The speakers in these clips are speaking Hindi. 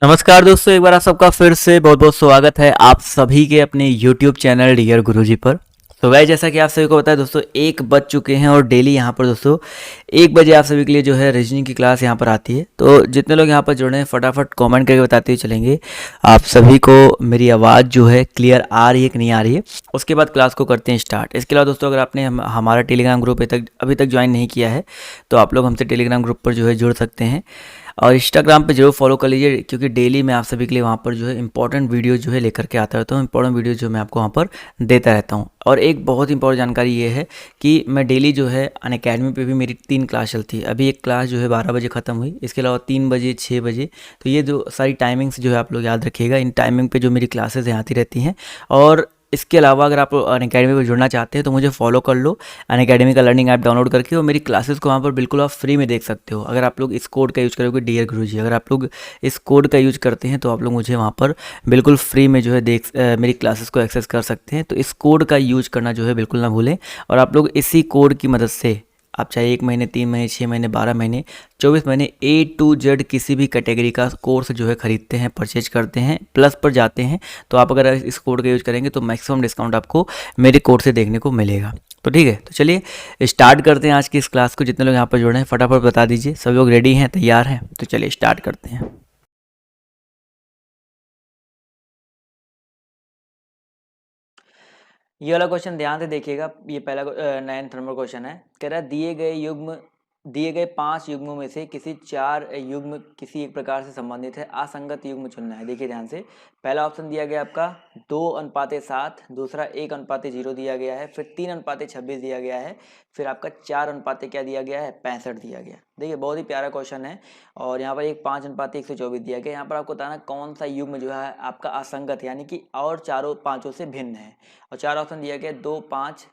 नमस्कार दोस्तों, एक बार आप सबका फिर से बहुत बहुत स्वागत है आप सभी के अपने YouTube चैनल डियर गुरुजी पर। तो वह जैसा कि आप सभी को पता है दोस्तों, 1 बज चुके हैं और डेली यहाँ पर दोस्तों 1 बजे आप सभी के लिए जो है रीजनिंग की क्लास यहाँ पर आती है। तो जितने लोग यहाँ पर जुड़े हैं फटाफट कमेंट करके बताते हुए चलेंगे आप सभी को मेरी आवाज़ जो है क्लियर आ रही है कि नहीं आ रही है। उसके बाद क्लास को करते हैं स्टार्ट। इसके अलावा दोस्तों, अगर आपने हमारा टेलीग्राम ग्रुप अभी तक ज्वाइन नहीं किया है तो आप लोग हमसे टेलीग्राम ग्रुप पर जो है जुड़ सकते हैं और इंस्टाग्राम पे जरूर फॉलो कर लीजिए, क्योंकि डेली मैं आप सभी के लिए वहाँ पर जो है इंपॉर्टेंट वीडियो जो है लेकर के आता रहता हूँ। इंपॉर्टेंट वीडियो जो मैं आपको वहाँ पर देता रहता हूँ। और एक बहुत इंपॉर्टेंट जानकारी ये है कि मैं डेली जो है अनअकैडमी पे भी मेरी 3 क्लास चलती है। अभी एक क्लास जो है 12 बजे ख़त्म हुई, इसके अलावा 3 बजे 6 बजे। तो ये जो सारी टाइमिंग्स जो है आप लोग याद रखिएगा, इन टाइमिंग पे जो मेरी क्लासेस यहाँ आती रहती हैं। और इसके अलावा अगर आप अनअकैडमी पर जुड़ना चाहते हैं तो मुझे फॉलो कर लो अनअकैडमी का लर्निंग ऐप डाउनलोड करके, और मेरी क्लासेस को वहाँ पर बिल्कुल आप फ्री में देख सकते हो। अगर आप लोग इस कोड का यूज़ करोगे डियर गुरुजी, अगर आप लोग इस कोड का यूज़ करते हैं तो आप लोग मुझे वहाँ पर बिल्कुल फ्री में जो है मेरी क्लासेस को एक्सेस कर सकते हैं। तो इस कोड का यूज करना जो है बिल्कुल ना भूलें। और आप लोग इसी कोड की मदद से आप चाहे 1 महीने 3 महीने 6 महीने 12 महीने 24 महीने A to Z किसी भी कैटेगरी का कोर्स जो है खरीदते हैं, परचेज करते हैं, प्लस पर जाते हैं, तो आप अगर इस कोड का यूज़ करेंगे तो मैक्सिमम डिस्काउंट आपको मेरे कोड से देखने को मिलेगा। तो ठीक है, तो चलिए स्टार्ट करते हैं आज की इस क्लास को। जितने लोग यहाँ पर जुड़े हैं फटाफट बता दीजिए, सब लोग रेडी हैं, तैयार हैं? तो चलिए स्टार्ट करते हैं। ये वाला क्वेश्चन ध्यान से देखिएगा। ये पहला 9th नंबर क्वेश्चन है। कह रहा है दिए गए 5 युग्मों में से किसी 4 युग्म किसी एक प्रकार से संबंधित है, असंगत युग्म चुनना है। देखिए ध्यान से, पहला ऑप्शन दिया गया आपका 2:7, दूसरा 1:0 दिया गया है, फिर 3:26 दिया गया है, फिर आपका 4 क्या दिया गया है, 65 दिया गया। देखिए बहुत ही प्यारा क्वेश्चन है। और यहाँ पर एक 5:124 दिया गया। यहाँ पर आपको बताना कौन सा युग्म जो है आपका असंगत यानी कि और चारों पांचों से भिन्न है। और 4 ऑप्शन दिया गया 2, 5,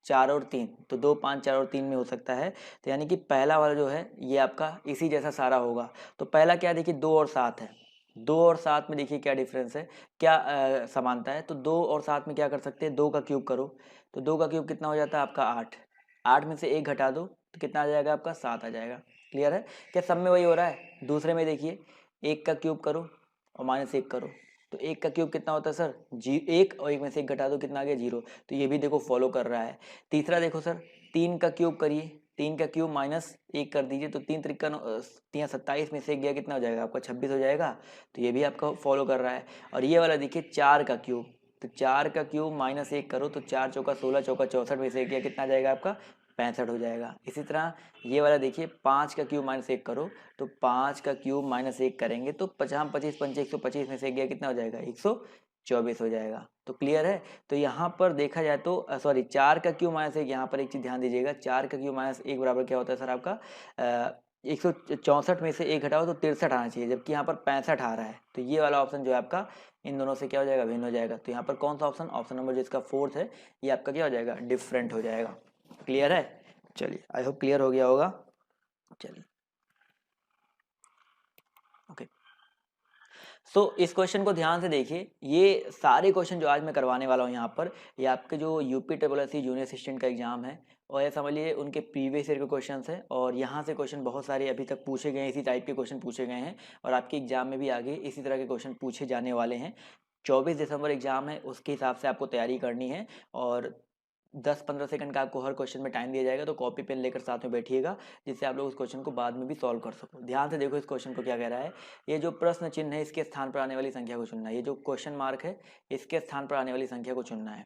4 और 3। तो 2, 5, 4 और 3 में हो सकता है। तो यानी कि पहला वाला जो है ये आपका इसी जैसा सारा होगा। तो पहला क्या है, देखिए 2 और 7 है। 2 और 7 में देखिए क्या डिफरेंस है, क्या समानता है। तो 2 और 7 में क्या कर सकते हैं, 2 का क्यूब करो। तो 2 का क्यूब कितना हो जाता है आपका 8। 8 में से 1 घटा दो तो कितना आ जाएगा आपका 7 आ जाएगा। क्लियर है? क्या सब में वही हो रहा है? दूसरे में देखिए 1 का क्यूब करो और -1 करो। तो 1 का क्यूब कितना होता है सर, 1, और 1 में से 1 घटा दो कितना आ गया 0। तो ये भी देखो फॉलो कर रहा है। तीसरा देखो सर, 3 का क्यूब करिए। 3 का क्यूब -1 कर दीजिए तो 3 त्रिका 27 में से 1 गया कितना हो जाएगा आपका 26 हो जाएगा। तो ये भी आपका फॉलो कर रहा है। और ये वाला देखिए 4 का क्यूब। तो 4 का क्यूब -1 करो तो 4 चौका 16, चौका 64 में से 1 गया कितना आ जाएगा आपका 65 हो जाएगा। इसी तरह ये वाला देखिए 5 का क्यूब -1 करो तो 5 का क्यूब -1 करेंगे तो 50 25 पंचे 125 में से गया कितना हो जाएगा 124 हो जाएगा। तो क्लियर है? तो यहाँ पर देखा जाए तो सॉरी 4 का क्यूब -1, यहाँ पर एक चीज ध्यान दीजिएगा, 4 का क्यूब -1 बराबर क्या होता है सर आपका 164 में से 1 घटाओ तो 63 आना चाहिए, जबकि यहाँ पर 65 आ रहा है। तो ये वाला ऑप्शन जो है आपका इन दोनों से क्या हो जाएगा, भिन्न हो जाएगा। तो यहाँ पर कौन सा ऑप्शन, ऑप्शन नंबर जो इसका 4th है, ये आपका क्या हो जाएगा, डिफरेंट हो जाएगा। क्लियर है? चलिए आई होप क्लियर हो गया होगा। चलिए ओके। सो इस क्वेश्चन को ध्यान से देखिए। ये सारे क्वेश्चन जो आज मैं करवाने वाला हूँ यहाँ पर, ये आपके जो UP triple S C junior assistant का एग्जाम है, और ये समझ लीजिए उनके प्रीवियस ईयर के क्वेश्चन है। और यहाँ से क्वेश्चन बहुत सारे अभी तक पूछे गए हैं, इसी टाइप के क्वेश्चन पूछे गए हैं, और आपके एग्जाम में भी आगे इसी तरह के क्वेश्चन पूछे जाने वाले हैं। 24 दिसंबर एग्जाम है, उसके हिसाब से आपको तैयारी करनी है। और 10-15 सेकंड का आपको हर क्वेश्चन में टाइम दिया जाएगा, तो कॉपी पेन लेकर साथ में बैठिएगा, जिससे आप लोग उस क्वेश्चन को बाद में भी सॉल्व कर सको। ध्यान से देखो इस क्वेश्चन को क्या कह रहा है। ये जो प्रश्न चिन्ह है इसके स्थान पर आने वाली संख्या को चुनना है। ये जो क्वेश्चन मार्क है इसके स्थान पर आने वाली संख्या को चुनना है।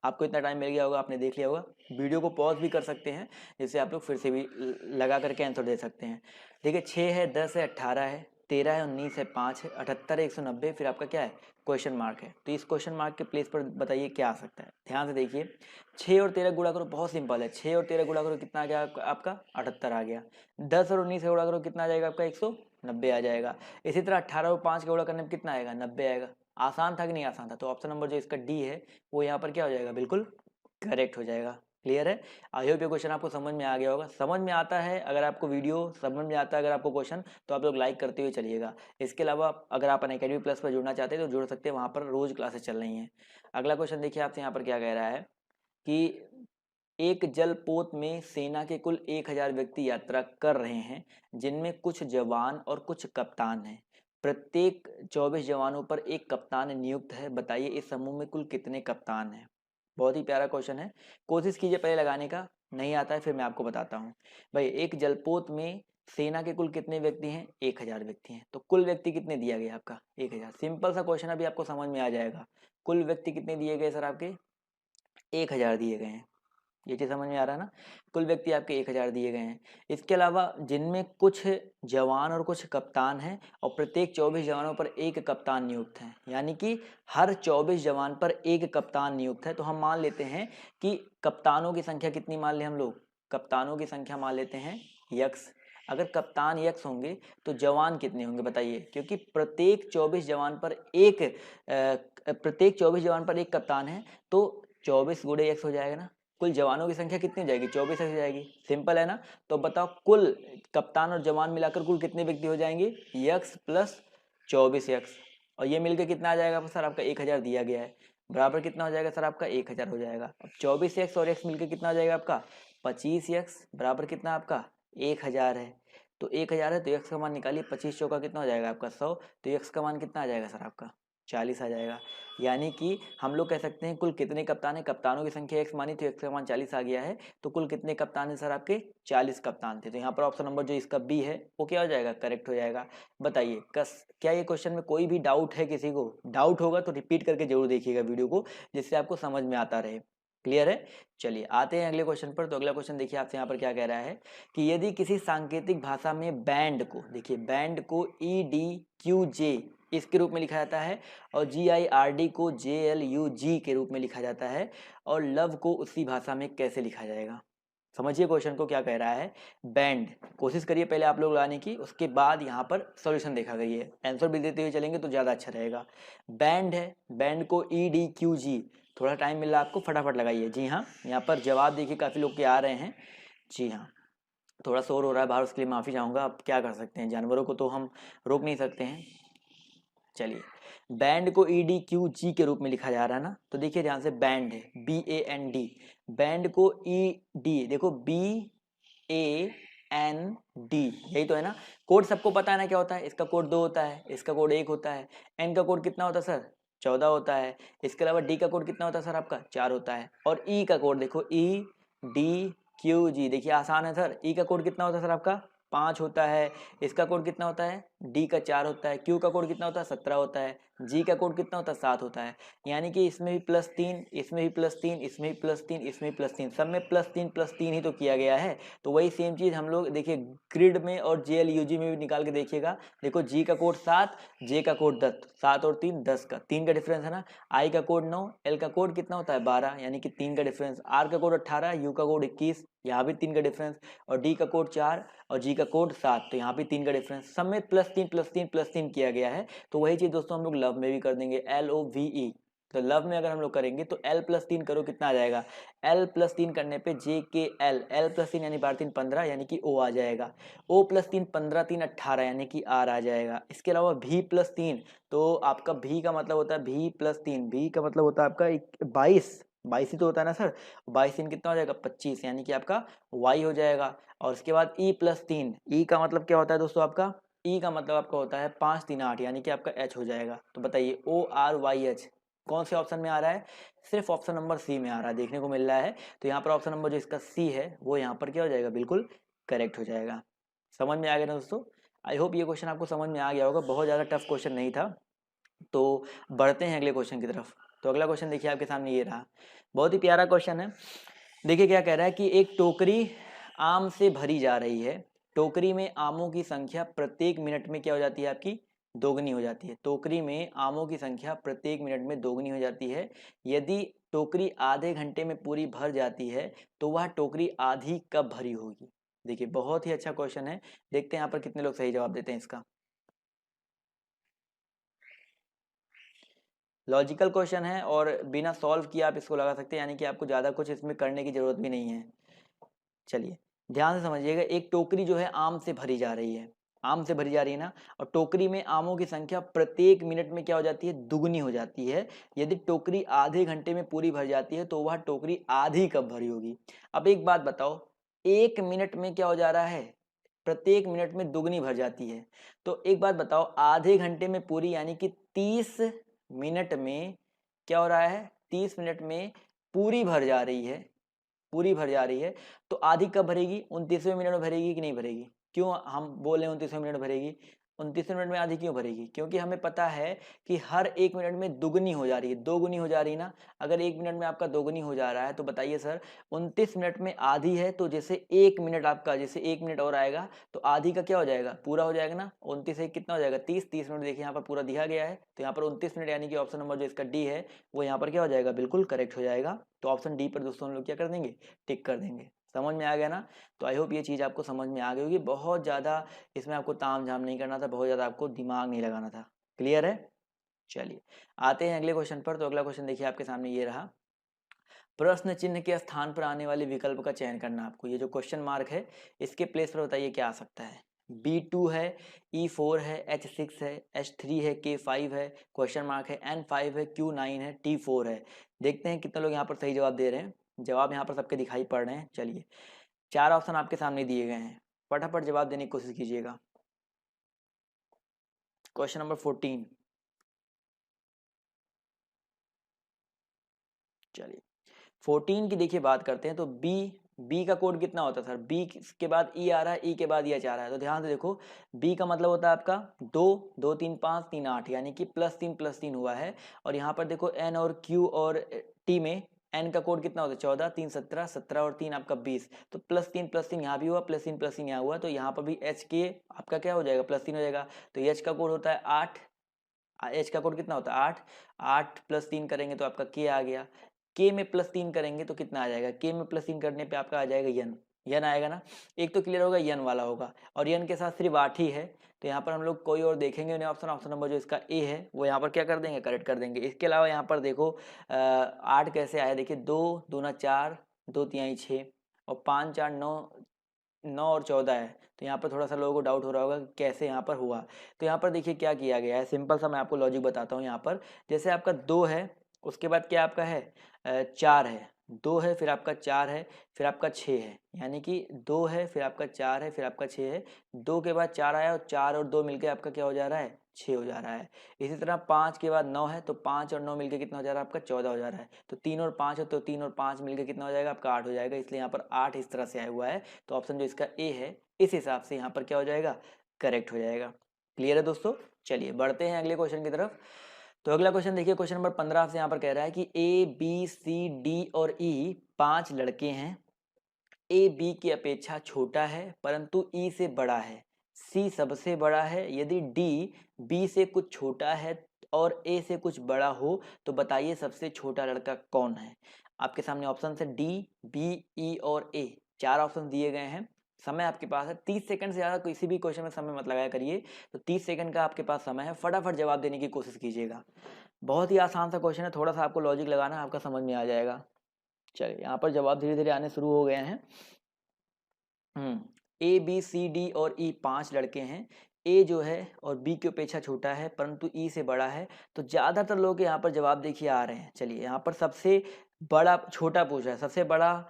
आपको इतना टाइम मिल गया होगा, आपने देख लिया होगा। वीडियो को पॉज भी कर सकते हैं, जिससे आप लोग फिर से भी लगा करके आंसर दे सकते हैं। देखिए 6 है, 10 है, 18 है, 13 है, 19 है, 5 है, 78 है, 190, फिर आपका क्या है, क्वेश्चन मार्क है। तो इस क्वेश्चन मार्क के प्लेस पर बताइए क्या आ सकता है। ध्यान से देखिए, 6 और 13 गुणा करो, बहुत सिंपल है। 6 और 13 गुणा करो कितना आ गया आपका 78 आ गया। 10 और 19 से गुणा करो कितना आ जाएगा आपका 190 आ जाएगा। इसी तरह 18 और 5 का गुणा करने में कितना आएगा 90 आएगा। आसान था कि नहीं आसान था? तो ऑप्शन नंबर जो इसका डी है वो यहाँ पर क्या हो जाएगा, बिल्कुल करेक्ट हो जाएगा। क्लियर है? आई होप ये क्वेश्चन आपको समझ में आ गया होगा। समझ में आता है, अगर आपको वीडियो समझ में आता है, अगर आपको क्वेश्चन, तो आप लोग लाइक करते हुए चलिएगा। इसके अलावा अगर आप अनअकैडमी प्लस पर जुड़ना चाहते हैं तो जुड़ सकते हैं, वहाँ पर रोज क्लासेस चल रही हैं। अगला क्वेश्चन देखिए आपसे यहाँ पर क्या कह रहा है कि एक जलपोत में सेना के कुल 1000 व्यक्ति यात्रा कर रहे हैं, जिनमें कुछ जवान और कुछ कप्तान हैं। प्रत्येक 24 जवानों पर एक कप्तान नियुक्त है, बताइए इस समूह में कुल कितने कप्तान हैं। बहुत ही प्यारा क्वेश्चन है, कोशिश कीजिए पहले लगाने का, नहीं आता है फिर मैं आपको बताता हूँ। भाई एक जलपोत में सेना के कुल कितने व्यक्ति हैं, 1000 व्यक्ति हैं, तो कुल व्यक्ति कितने दिया गया आपका 1000। सिंपल सा क्वेश्चन अभी आपको समझ में आ जाएगा। कुल व्यक्ति कितने दिए गए सर आपके 1000 दिए गए हैं, ये चीज़ समझ में आ रहा है ना। कुल व्यक्ति आपके 1000 दिए गए हैं। इसके अलावा जिनमें कुछ जवान और कुछ कप्तान हैं और प्रत्येक 24 जवानों पर एक कप्तान नियुक्त है, यानी कि हर 24 जवान पर एक कप्तान नियुक्त है। तो हम मान लेते हैं कि कप्तानों की संख्या कितनी मान लें हम लोग, कप्तानों की संख्या मान लेते हैं यक्स। अगर कप्तान यक्स होंगे तो जवान कितने होंगे बताइए, क्योंकि प्रत्येक 24 जवान पर एक कप्तान है, तो 24 गुणे यक्स हो जाएगा ना। कुल जवानों की संख्या कितनी हो जाएगी 24 हो जाएगी, सिंपल है ना। तो बताओ कुल कप्तान और जवान मिलाकर कुल कितने व्यक्ति हो जाएंगे, यक्स प्लस 24 यक्स, और ये मिलकर कितना आ जाएगा सर आपका 1000 दिया गया है, बराबर कितना हो जाएगा सर आपका 1000 हो जाएगा। अब 24 यक्स और यक्स मिलकर कितना हो जाएगा आपका 25 यक्स, बराबर कितना आपका 1000 है। तो 1000 है तो यक्स का मान निकालिए, 25 चौका कितना हो जाएगा आपका 100, तो यक्स का मान कितना आ जाएगा सर आपका 40 आ जाएगा। यानी कि हम लोग कह सकते हैं कुल कितने कप्तान हैं, कप्तानों की संख्या एक्स मानी तो एक्स का मान 40 आ गया है, तो कुल कितने कप्तान हैं सर आपके 40 कप्तान थे। तो यहाँ पर ऑप्शन नंबर जो इसका बी है वो क्या हो जाएगा, करेक्ट हो जाएगा। बताइए क्या ये क्वेश्चन में कोई भी डाउट है, किसी को डाउट होगा तो रिपीट करके जरूर देखिएगा वीडियो को, जिससे आपको समझ में आता रहे। क्लियर है। चलिए आते हैं अगले क्वेश्चन पर। तो अगला क्वेश्चन देखिए आपसे यहाँ पर क्या कह रहा है कि यदि किसी सांकेतिक भाषा में बैंड को, देखिए बैंड को EDQJ इसके रूप में लिखा जाता है, और GIRD को JLUG के रूप में लिखा जाता है, और लव को उसी भाषा में कैसे लिखा जाएगा। समझिए क्वेश्चन को क्या कह रहा है। बैंड, कोशिश करिए पहले आप लोग लाने की, उसके बाद यहाँ पर सॉल्यूशन देखा करिए, आंसर भी देते हुए चलेंगे तो ज़्यादा अच्छा रहेगा। बैंड है, बैंड को EDQG, थोड़ा टाइम मिल रहा है आपको, फटाफट लगाइए। जी हाँ, यहाँ पर जवाब देखिए काफ़ी लोग के आ रहे हैं। जी हाँ, थोड़ा शोर हो रहा है बाहर, उसके लिए माफ़ी चाहूँगा, अब क्या कर सकते हैं, जानवरों को तो हम रोक नहीं सकते हैं। चलिए, बैंड को EDQG के रूप में लिखा जा रहा है ना, तो देखिए ध्यान से, बैंड है BAND, बैंड को ED, देखो BAND, यही तो है ना। कोड सबको पता है ना क्या होता है, इसका कोड 2 होता है, इसका कोड 1 होता है, N का कोड कितना होता है सर 14 होता है, इसके अलावा D का कोड कितना होता है सर आपका 4 होता है, और E का कोड देखो EDQG, देखिए आसान है सर। E का कोड कितना होता है सर आपका 5 होता है, इसका कोड कितना होता है D का 4 होता है, Q का कोड कितना होता है 17 होता है, G का कोड कितना होता है 7 होता है। यानी कि इसमें भी +3, इसमें भी +3, इसमें भी +3, इसमें भी +3, सब में +3 ही तो किया गया है। तो वही सेम चीज़ हम लोग देखिए ग्रिड में और JLUG में भी निकाल के देखिएगा। देखो G का कोड 7, J का कोड 10, 7 और 3 10 का 3 का डिफरेंस है ना। I का कोड 9, L का कोड कितना होता है 12, यानी कि 3 का डिफरेंस, R का कोड 18, U का कोड 21, यहाँ भी 3 का डिफरेंस, और D का कोड 4 और G का कोड 7, तो यहाँ भी 3 का डिफरेंस, सब में +3 किया गया है। तो वही चीज़ दोस्तों हम लोग लव में भी कर देंगे, LOVE। तो लव में अगर हम लोग करेंगे तो L+3 करो कितना आ जाएगा, L+3 करने पे JKL, L+3 यानी 12 3 15, यानी कि O आ जाएगा, O+3 15 3 18, यानी कि R आ जाएगा। इसके अलावा V+3, तो आपका V का मतलब होता है V+3, V का मतलब होता है आपका 22 ही तो होता है ना सर, 22 कितना हो जाएगा 25, यानी कि आपका Y हो जाएगा। और उसके बाद E+3, E का मतलब क्या होता है दोस्तों आपका, E का मतलब आपका होता है 5 3 8, यानी कि आपका H हो जाएगा। तो बताइए ORYH कौन से ऑप्शन में आ रहा है, सिर्फ ऑप्शन नंबर सी में आ रहा है, देखने को मिल रहा है। तो यहाँ पर ऑप्शन नंबर जो इसका सी है वो यहाँ पर क्या हो जाएगा, बिल्कुल करेक्ट हो जाएगा। समझ में आ गया ना दोस्तों। आई होप ये क्वेश्चन आपको समझ में आ गया होगा, बहुत ज़्यादा टफ क्वेश्चन नहीं था। तो बढ़ते हैं अगले क्वेश्चन की तरफ। तो अगला क्वेश्चन देखिए आपके सामने ये रहा, बहुत ही प्यारा क्वेश्चन है। देखिए क्या कह रहा है कि एक टोकरी आम से भरी जा रही है, टोकरी में आमों की संख्या प्रत्येक मिनट में क्या हो जाती है आपकी, दोगुनी हो जाती है। टोकरी में आमों की संख्या प्रत्येक मिनट में दोगुनी हो जाती है। यदि टोकरी आधे घंटे में पूरी भर जाती है तो वह टोकरी आधी कब भरी होगी। देखिए बहुत ही अच्छा क्वेश्चन है, देखते हैं यहाँ पर कितने लोग सही जवाब देते हैं इसका। लॉजिकल क्वेश्चन है और बिना सॉल्व किए आप इसको लगा सकते हैं, यानी कि आपको ज़्यादा कुछ इसमें करने की ज़रूरत भी नहीं है। चलिए ध्यान से समझिएगा, एक टोकरी जो है आम से भरी जा रही है, आम से भरी जा रही है ना, और टोकरी में आमों की संख्या प्रत्येक मिनट में क्या हो जाती है, दुगनी हो जाती है। यदि टोकरी आधे घंटे में पूरी भर जाती है तो वह टोकरी आधी कब भरी होगी। अब एक बात बताओ, एक मिनट में क्या हो जा रहा है, प्रत्येक मिनट में दुगनी भर जाती है। तो एक बात बताओ, आधे घंटे में पूरी यानी कि 30 मिनट में क्या हो रहा है, 30 मिनट में पूरी भर जा रही है, पूरी भर जा रही है। तो आधी कब भरेगी, 29वें मिनट में भरेगी कि नहीं भरेगी? क्यों हम बोले 29वें मिनट में भरेगी? 29वें मिनट में आधी क्यों भरेगी? क्योंकि हमें पता है कि हर एक मिनट में दुगनी हो जा रही है, दोगुनी हो जा रही है ना। अगर एक मिनट में आपका दोगुनी हो जा रहा है तो बताइए सर, 29 मिनट में आधी है तो जैसे एक मिनट आपका, जैसे एक मिनट और आएगा तो आधी का क्या हो जाएगा, पूरा हो जाएगा ना। 29 एक कितना हो जाएगा, 30 मिनट। देखिए यहाँ पर पूरा दिया गया है, तो यहाँ पर 29 मिनट यानी कि ऑप्शन नंबर जो इसका डी है वो यहाँ पर क्या हो जाएगा, बिल्कुल करेक्ट हो जाएगा। तो ऑप्शन डी पर दोस्तों हम लोग क्या कर देंगे, टिक कर देंगे। समझ में आ गया ना? तो आई होप ये चीज़ आपको समझ में आ गई होगी। बहुत ज़्यादा इसमें आपको ताम झाम नहीं करना था, बहुत ज़्यादा आपको दिमाग नहीं लगाना था। क्लियर है? चलिए आते हैं अगले क्वेश्चन पर। तो अगला क्वेश्चन देखिए आपके सामने ये रहा, प्रश्न चिन्ह के स्थान पर आने वाले विकल्प का चयन करना आपको। ये जो क्वेश्चन मार्क है इसके प्लेस पर बताइए क्या आ सकता है। B2 है, E4 है, H6 है, H3 है, K5 है, क्वेश्चन मार्क है, N5 है, Q9 है, T4 है। देखते हैं कितने लोग यहाँ पर सही जवाब दे रहे हैं। जवाब यहाँ पर सबके दिखाई पड़ रहे हैं। चलिए 4 ऑप्शन आपके सामने दिए गए हैं, फटाफट जवाब देने की कोशिश कीजिएगा। Question number 14। चलिए 14 की देखिए बात करते हैं। तो बी का कोड कितना होता है सर, बी के बाद ई आ रहा है, ई के बाद एच आ रहा है। तो ध्यान से देखो, बी का मतलब होता है आपका 2, 2 3 5 3 8 यानी कि +3 हुआ है। और यहाँ पर देखो एन और क्यू और टी में एन का कोड कितना होता है 14, 3 17, 17 और 3 आपका 20। तो +3 यहाँ भी हुआ, +3 यहाँ हुआ। तो यहाँ पर भी एच के आपका क्या हो जाएगा, +3 हो जाएगा। तो एच का कोड होता है 8, एच का कोड कितना होता है 8, 8 +3 करेंगे तो आपका के आ गया। के में +3 करेंगे तो कितना आ जाएगा, के में +3 करने पे आपका आ जाएगा यन, यन आएगा ना। एक तो क्लियर होगा, यन वाला होगा। और यन के साथ सिर्फ 8 ही है, तो यहाँ पर हम लोग कोई और देखेंगे नहीं ऑप्शन। ऑप्शन नंबर जो इसका ए है वो यहाँ पर क्या कर देंगे, करेक्ट कर देंगे। इसके अलावा यहाँ पर देखो 8 कैसे आया, देखिए 2 दूना 4, 2 तिहाई 6 और 5 4 9, 9 और 14 है। तो यहाँ पर थोड़ा सा लोगों को डाउट हो रहा होगा कि कैसे यहाँ पर हुआ। तो यहाँ पर देखिए क्या किया गया है, सिंपल सा मैं आपको लॉजिक बताता हूँ। यहाँ पर जैसे आपका 2 है, उसके बाद क्या आपका है 4 है, 2 है फिर आपका 4 है फिर आपका 6 है, यानी कि 2 है फिर आपका 4 है फिर आपका 6 है। 2 के बाद 4 आया और 4 और 2 मिलके आपका क्या हो जा रहा है, 6 हो जा रहा है। इसी तरह 5 के बाद 9 है, तो 5 और 9 मिलके कितना हो जा रहा है आपका 14 हो जा रहा है। तो 3 और 5 है, तो 3 और 5 मिलके कितना हो जाएगा आपका 8 हो जाएगा। इसलिए यहाँ पर 8 इस तरह से आया हुआ है। तो ऑप्शन जो इसका ए है इस हिसाब से यहाँ पर क्या हो जाएगा, करेक्ट हो जाएगा। क्लियर है दोस्तों? चलिए बढ़ते हैं अगले क्वेश्चन की तरफ। तो अगला क्वेश्चन देखिए, क्वेश्चन नंबर 15 से यहाँ पर कह रहा है कि ए बी सी डी और ई 5 लड़के हैं। ए बी की अपेक्षा छोटा है परंतु ई से बड़ा है, सी सबसे बड़ा है। यदि डी बी से कुछ छोटा है और ए से कुछ बड़ा हो तो बताइए सबसे छोटा लड़का कौन है। आपके सामने ऑप्शन है डी, बी, ई और ए। 4 ऑप्शन दिए गए हैं। समय आपके पास है 30 सेकंड से ज़्यादा किसी भी क्वेश्चन में समय मत लगाया करिए। तो 30 सेकंड का आपके पास समय है, फटाफट जवाब देने की कोशिश कीजिएगा। बहुत ही आसान सा क्वेश्चन है, थोड़ा सा आपको लॉजिक लगाना है, आपका समझ में आ जाएगा। चलिए यहाँ पर जवाब धीरे धीरे आने शुरू हो गए हैं। ए बी सी डी और ई 5 लड़के हैं। ए जो है और बी की अपेक्षा छोटा है परंतु ई से बड़ा है। तो ज़्यादातर लोग यहाँ पर जवाब देखिए आ रहे हैं। चलिए यहाँ पर सबसे बड़ा छोटा पूछा है, सबसे बड़ा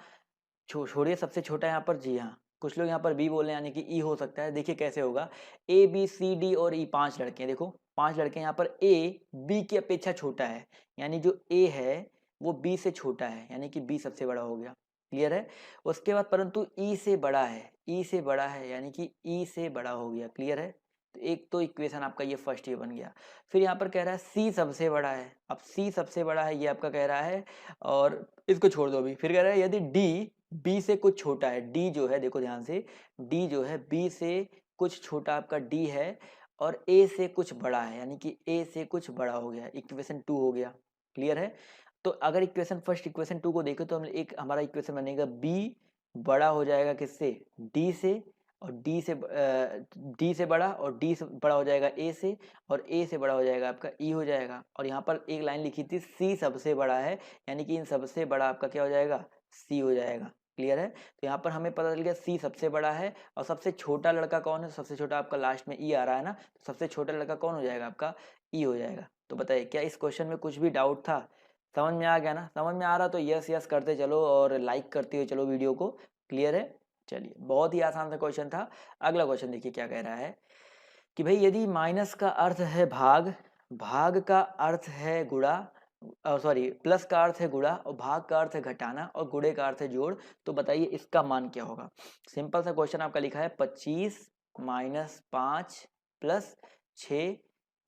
छोड़िए सबसे छोटा यहाँ पर, जी हाँ कुछ लोग यहाँ पर बी बोल रहे हैं यानी कि ई हो सकता है। देखिए कैसे होगा, ए बी सी डी और ई 5 लड़के हैं। देखो 5 लड़के हैं, यहाँ पर ए बी की अपेक्षा छोटा है, यानी जो ए है वो बी से छोटा है, यानी कि बी सबसे बड़ा हो गया। क्लियर है? उसके बाद परंतु ई से बड़ा है, ई से बड़ा है यानी कि ई से बड़ा हो गया। क्लियर है? तो एक तो इक्वेशन आपका ये फर्स्ट ये बन गया। फिर यहाँ पर कह रहा है सी सबसे बड़ा है। अब सी सबसे बड़ा है ये आपका कह रहा है, और इसको छोड़ दो अभी। फिर कह रहा है यदि डी बी से कुछ छोटा है, डी जो है देखो ध्यान से, डी जो है बी से कुछ छोटा आपका डी है और ए से कुछ बड़ा है, यानी कि ए से कुछ बड़ा हो गया। इक्वेशन 2 हो गया। क्लियर है? तो अगर इक्वेशन फर्स्ट इक्वेशन 2 को देखें तो हम एक हमारा इक्वेशन बनेगा बी बड़ा हो जाएगा किससे, डी से, और डी से बड़ा, और डी से बड़ा हो जाएगा ए से, और ए से बड़ा हो जाएगा आपका ई हो जाएगा। और यहाँ पर एक लाइन लिखी थी सी सबसे बड़ा है, यानी कि इन सबसे बड़ा आपका क्या हो जाएगा, सी हो जाएगा। क्लियर है? तो यहाँ पर हमें पता चल गया सी सबसे बड़ा है। और सबसे छोटा लड़का कौन है, सबसे छोटा आपका लास्ट में ई आ रहा है ना, तो सबसे छोटा लड़का कौन हो जाएगा आपका, ई हो जाएगा। तो बताइए क्या इस क्वेश्चन में कुछ भी डाउट था? समझ में आ गया ना? समझ में आ रहा तो यस यस करते चलो और लाइक करते हुए चलो वीडियो को। क्लियर है? चलिए, बहुत ही आसान सा क्वेश्चन था। अगला क्वेश्चन देखिए क्या कह रहा है कि भाई यदि माइनस का अर्थ है भाग, भाग का अर्थ है गुणा, सॉरी प्लस का अर्थ है गुणा और भाग का अर्थ है घटाना और गुणे का अर्थ है जोड़, तो बताइए इसका मान क्या होगा। सिंपल सा क्वेश्चन आपका लिखा है 25 माइनस 5 प्लस 6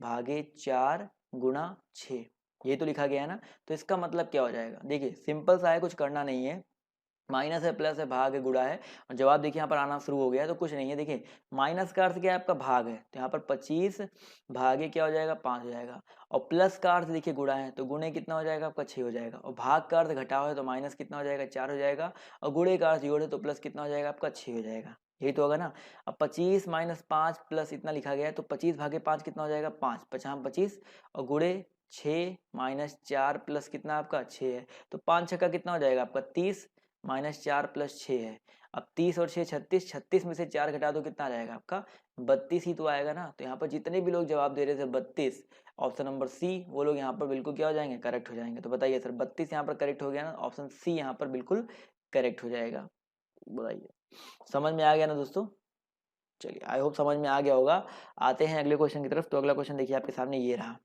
भागे 4 गुणा 6, ये तो लिखा गया है ना। तो इसका मतलब क्या हो जाएगा, देखिए सिंपल सा है, कुछ करना नहीं है। माइनस है, प्लस है, भाग है, गुणा है और जवाब देखिए यहाँ पर आना शुरू हो गया है। तो कुछ नहीं है, देखिए माइनस का अर्थ क्या है आपका भाग है, तो यहाँ पर 25 भागे क्या हो जाएगा 5 हो जाएगा। और प्लस का अर्थ देखिए गुणा है, तो गुणे कितना हो जाएगा आपका 6 हो जाएगा। और भाग का अर्थ घटाव है, तो माइनस कितना हो जाएगा 4 हो जाएगा। और गुणे का अर्थ जोड़ है, तो प्लस कितना हो जाएगा आपका 6 हो जाएगा। यही तो होगा ना। अब 25 माइनस 5 प्लस इतना लिखा गया है, तो 25 भागे 5 कितना हो जाएगा 5, 5 25 और गुणे 6 माइनस 4 प्लस कितना आपका 6 है, तो 5 छक्का कितना हो जाएगा आपका 30 माइनस 4 प्लस 6 है। अब 30 और 6 36, 36 में से 4 घटा दो कितना आ जाएगा आपका 32 ही तो आएगा ना। तो यहाँ पर जितने भी लोग जवाब दे रहे थे 32, ऑप्शन नंबर सी, वो लोग यहाँ पर बिल्कुल क्या हो जाएंगे, करेक्ट हो जाएंगे। तो बताइए सर 32 यहाँ पर करेक्ट हो गया ना, ऑप्शन सी यहाँ पर बिल्कुल करेक्ट हो जाएगा। बताइए समझ में आ गया ना दोस्तों। चलिए आई होप समझ में आ गया होगा। आते हैं अगले क्वेश्चन की तरफ। तो अगला क्वेश्चन देखिए आपके सामने ये रहा,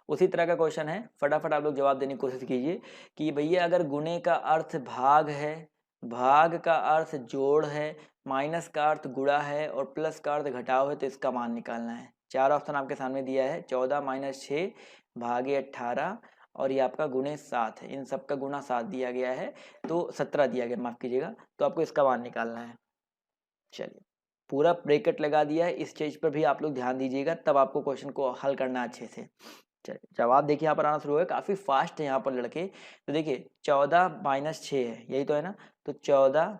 उसी तरह का क्वेश्चन है, फटाफट आप लोग जवाब देने की कोशिश कीजिए कि भैया अगर गुणे का अर्थ भाग है, भाग का अर्थ जोड़ है, माइनस का अर्थ गुणा है और प्लस का अर्थ घटाव है, तो इसका मान निकालना है। चार ऑप्शन आपके सामने दिया है, 14 माइनस 6 भागे 18 और ये आपका गुणे 7 है। इन सब का गुणा 7 दिया गया है, तो 17 दिया गया, माफ कीजिएगा। तो आपको इसका मान निकालना है। चलिए पूरा ब्रैकेट लगा दिया है, इस चीज पर भी आप लोग ध्यान दीजिएगा, तब आपको क्वेश्चन को हल करना अच्छे से। चलिए जवाब देखिए यहाँ पर आना शुरू है, काफी फास्ट है यहाँ पर लड़के। तो देखिए 14 माइनस 6 है, यही तो है ना। तो 14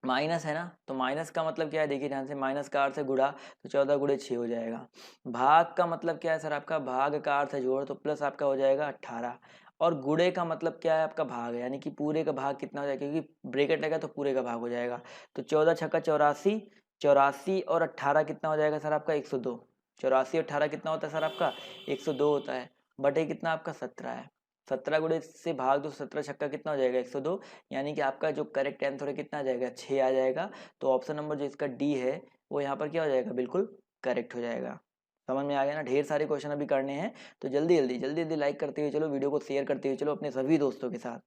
माइनस है ना, तो माइनस का मतलब क्या है, देखिए ध्यान से, माइनस का अर्थ है गुणा, तो 14 गुणे 6 हो जाएगा। भाग का मतलब क्या है सर आपका, भाग का अर्थ है जोड़, तो प्लस आपका हो जाएगा 18। और गुणे का मतलब क्या है आपका भाग है, यानी कि पूरे का भाग कितना हो जाएगा, क्योंकि ब्रेकेट लगा तो पूरे का भाग हो जाएगा। तो 14 छक्का 84, 84 और 18 कितना हो जाएगा सर आपका 102। 84 और 18 कितना होता है सर आपका 102 होता है। बटे कितना आपका 17 है। 17 गुणे से भाग दो, 17 छक्का कितना हो जाएगा 102, यानी कि आपका जो करेक्ट आंसर है कितना आ जाएगा 6 आ जाएगा। तो ऑप्शन नंबर जो इसका डी है वो यहाँ पर क्या हो जाएगा, बिल्कुल करेक्ट हो जाएगा। समझ में आ गया ना। ढेर सारे क्वेश्चन अभी करने हैं, तो जल्दी जल्दी जल्दी जल्दी लाइक करते हुए चलो, वीडियो को शेयर करते हुए चलो अपने सभी दोस्तों के साथ।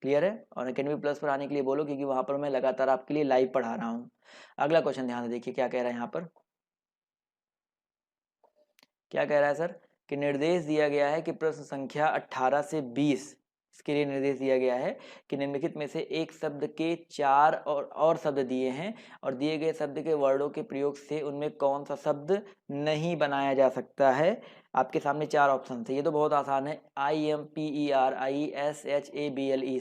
क्लियर है। और अकेडमी प्लस पर आने के लिए बोलो, क्योंकि वहां पर मैं लगातार आपके लिए लाइव पढ़ा रहा हूँ। अगला क्वेश्चन ध्यान से देखिए क्या कह रहा है यहाँ पर। क्या कह रहा है सर कि निर्देश दिया गया है कि प्रश्न संख्या 18 से 20, इसके लिए निर्देश दिया गया है कि निम्नलिखित में से एक शब्द के चार और शब्द दिए हैं और दिए गए शब्द के वर्णों के प्रयोग से उनमें कौन सा शब्द नहीं बनाया जा सकता है। आपके सामने चार ऑप्शन थे, ये तो बहुत आसान है। IMPERISHABLE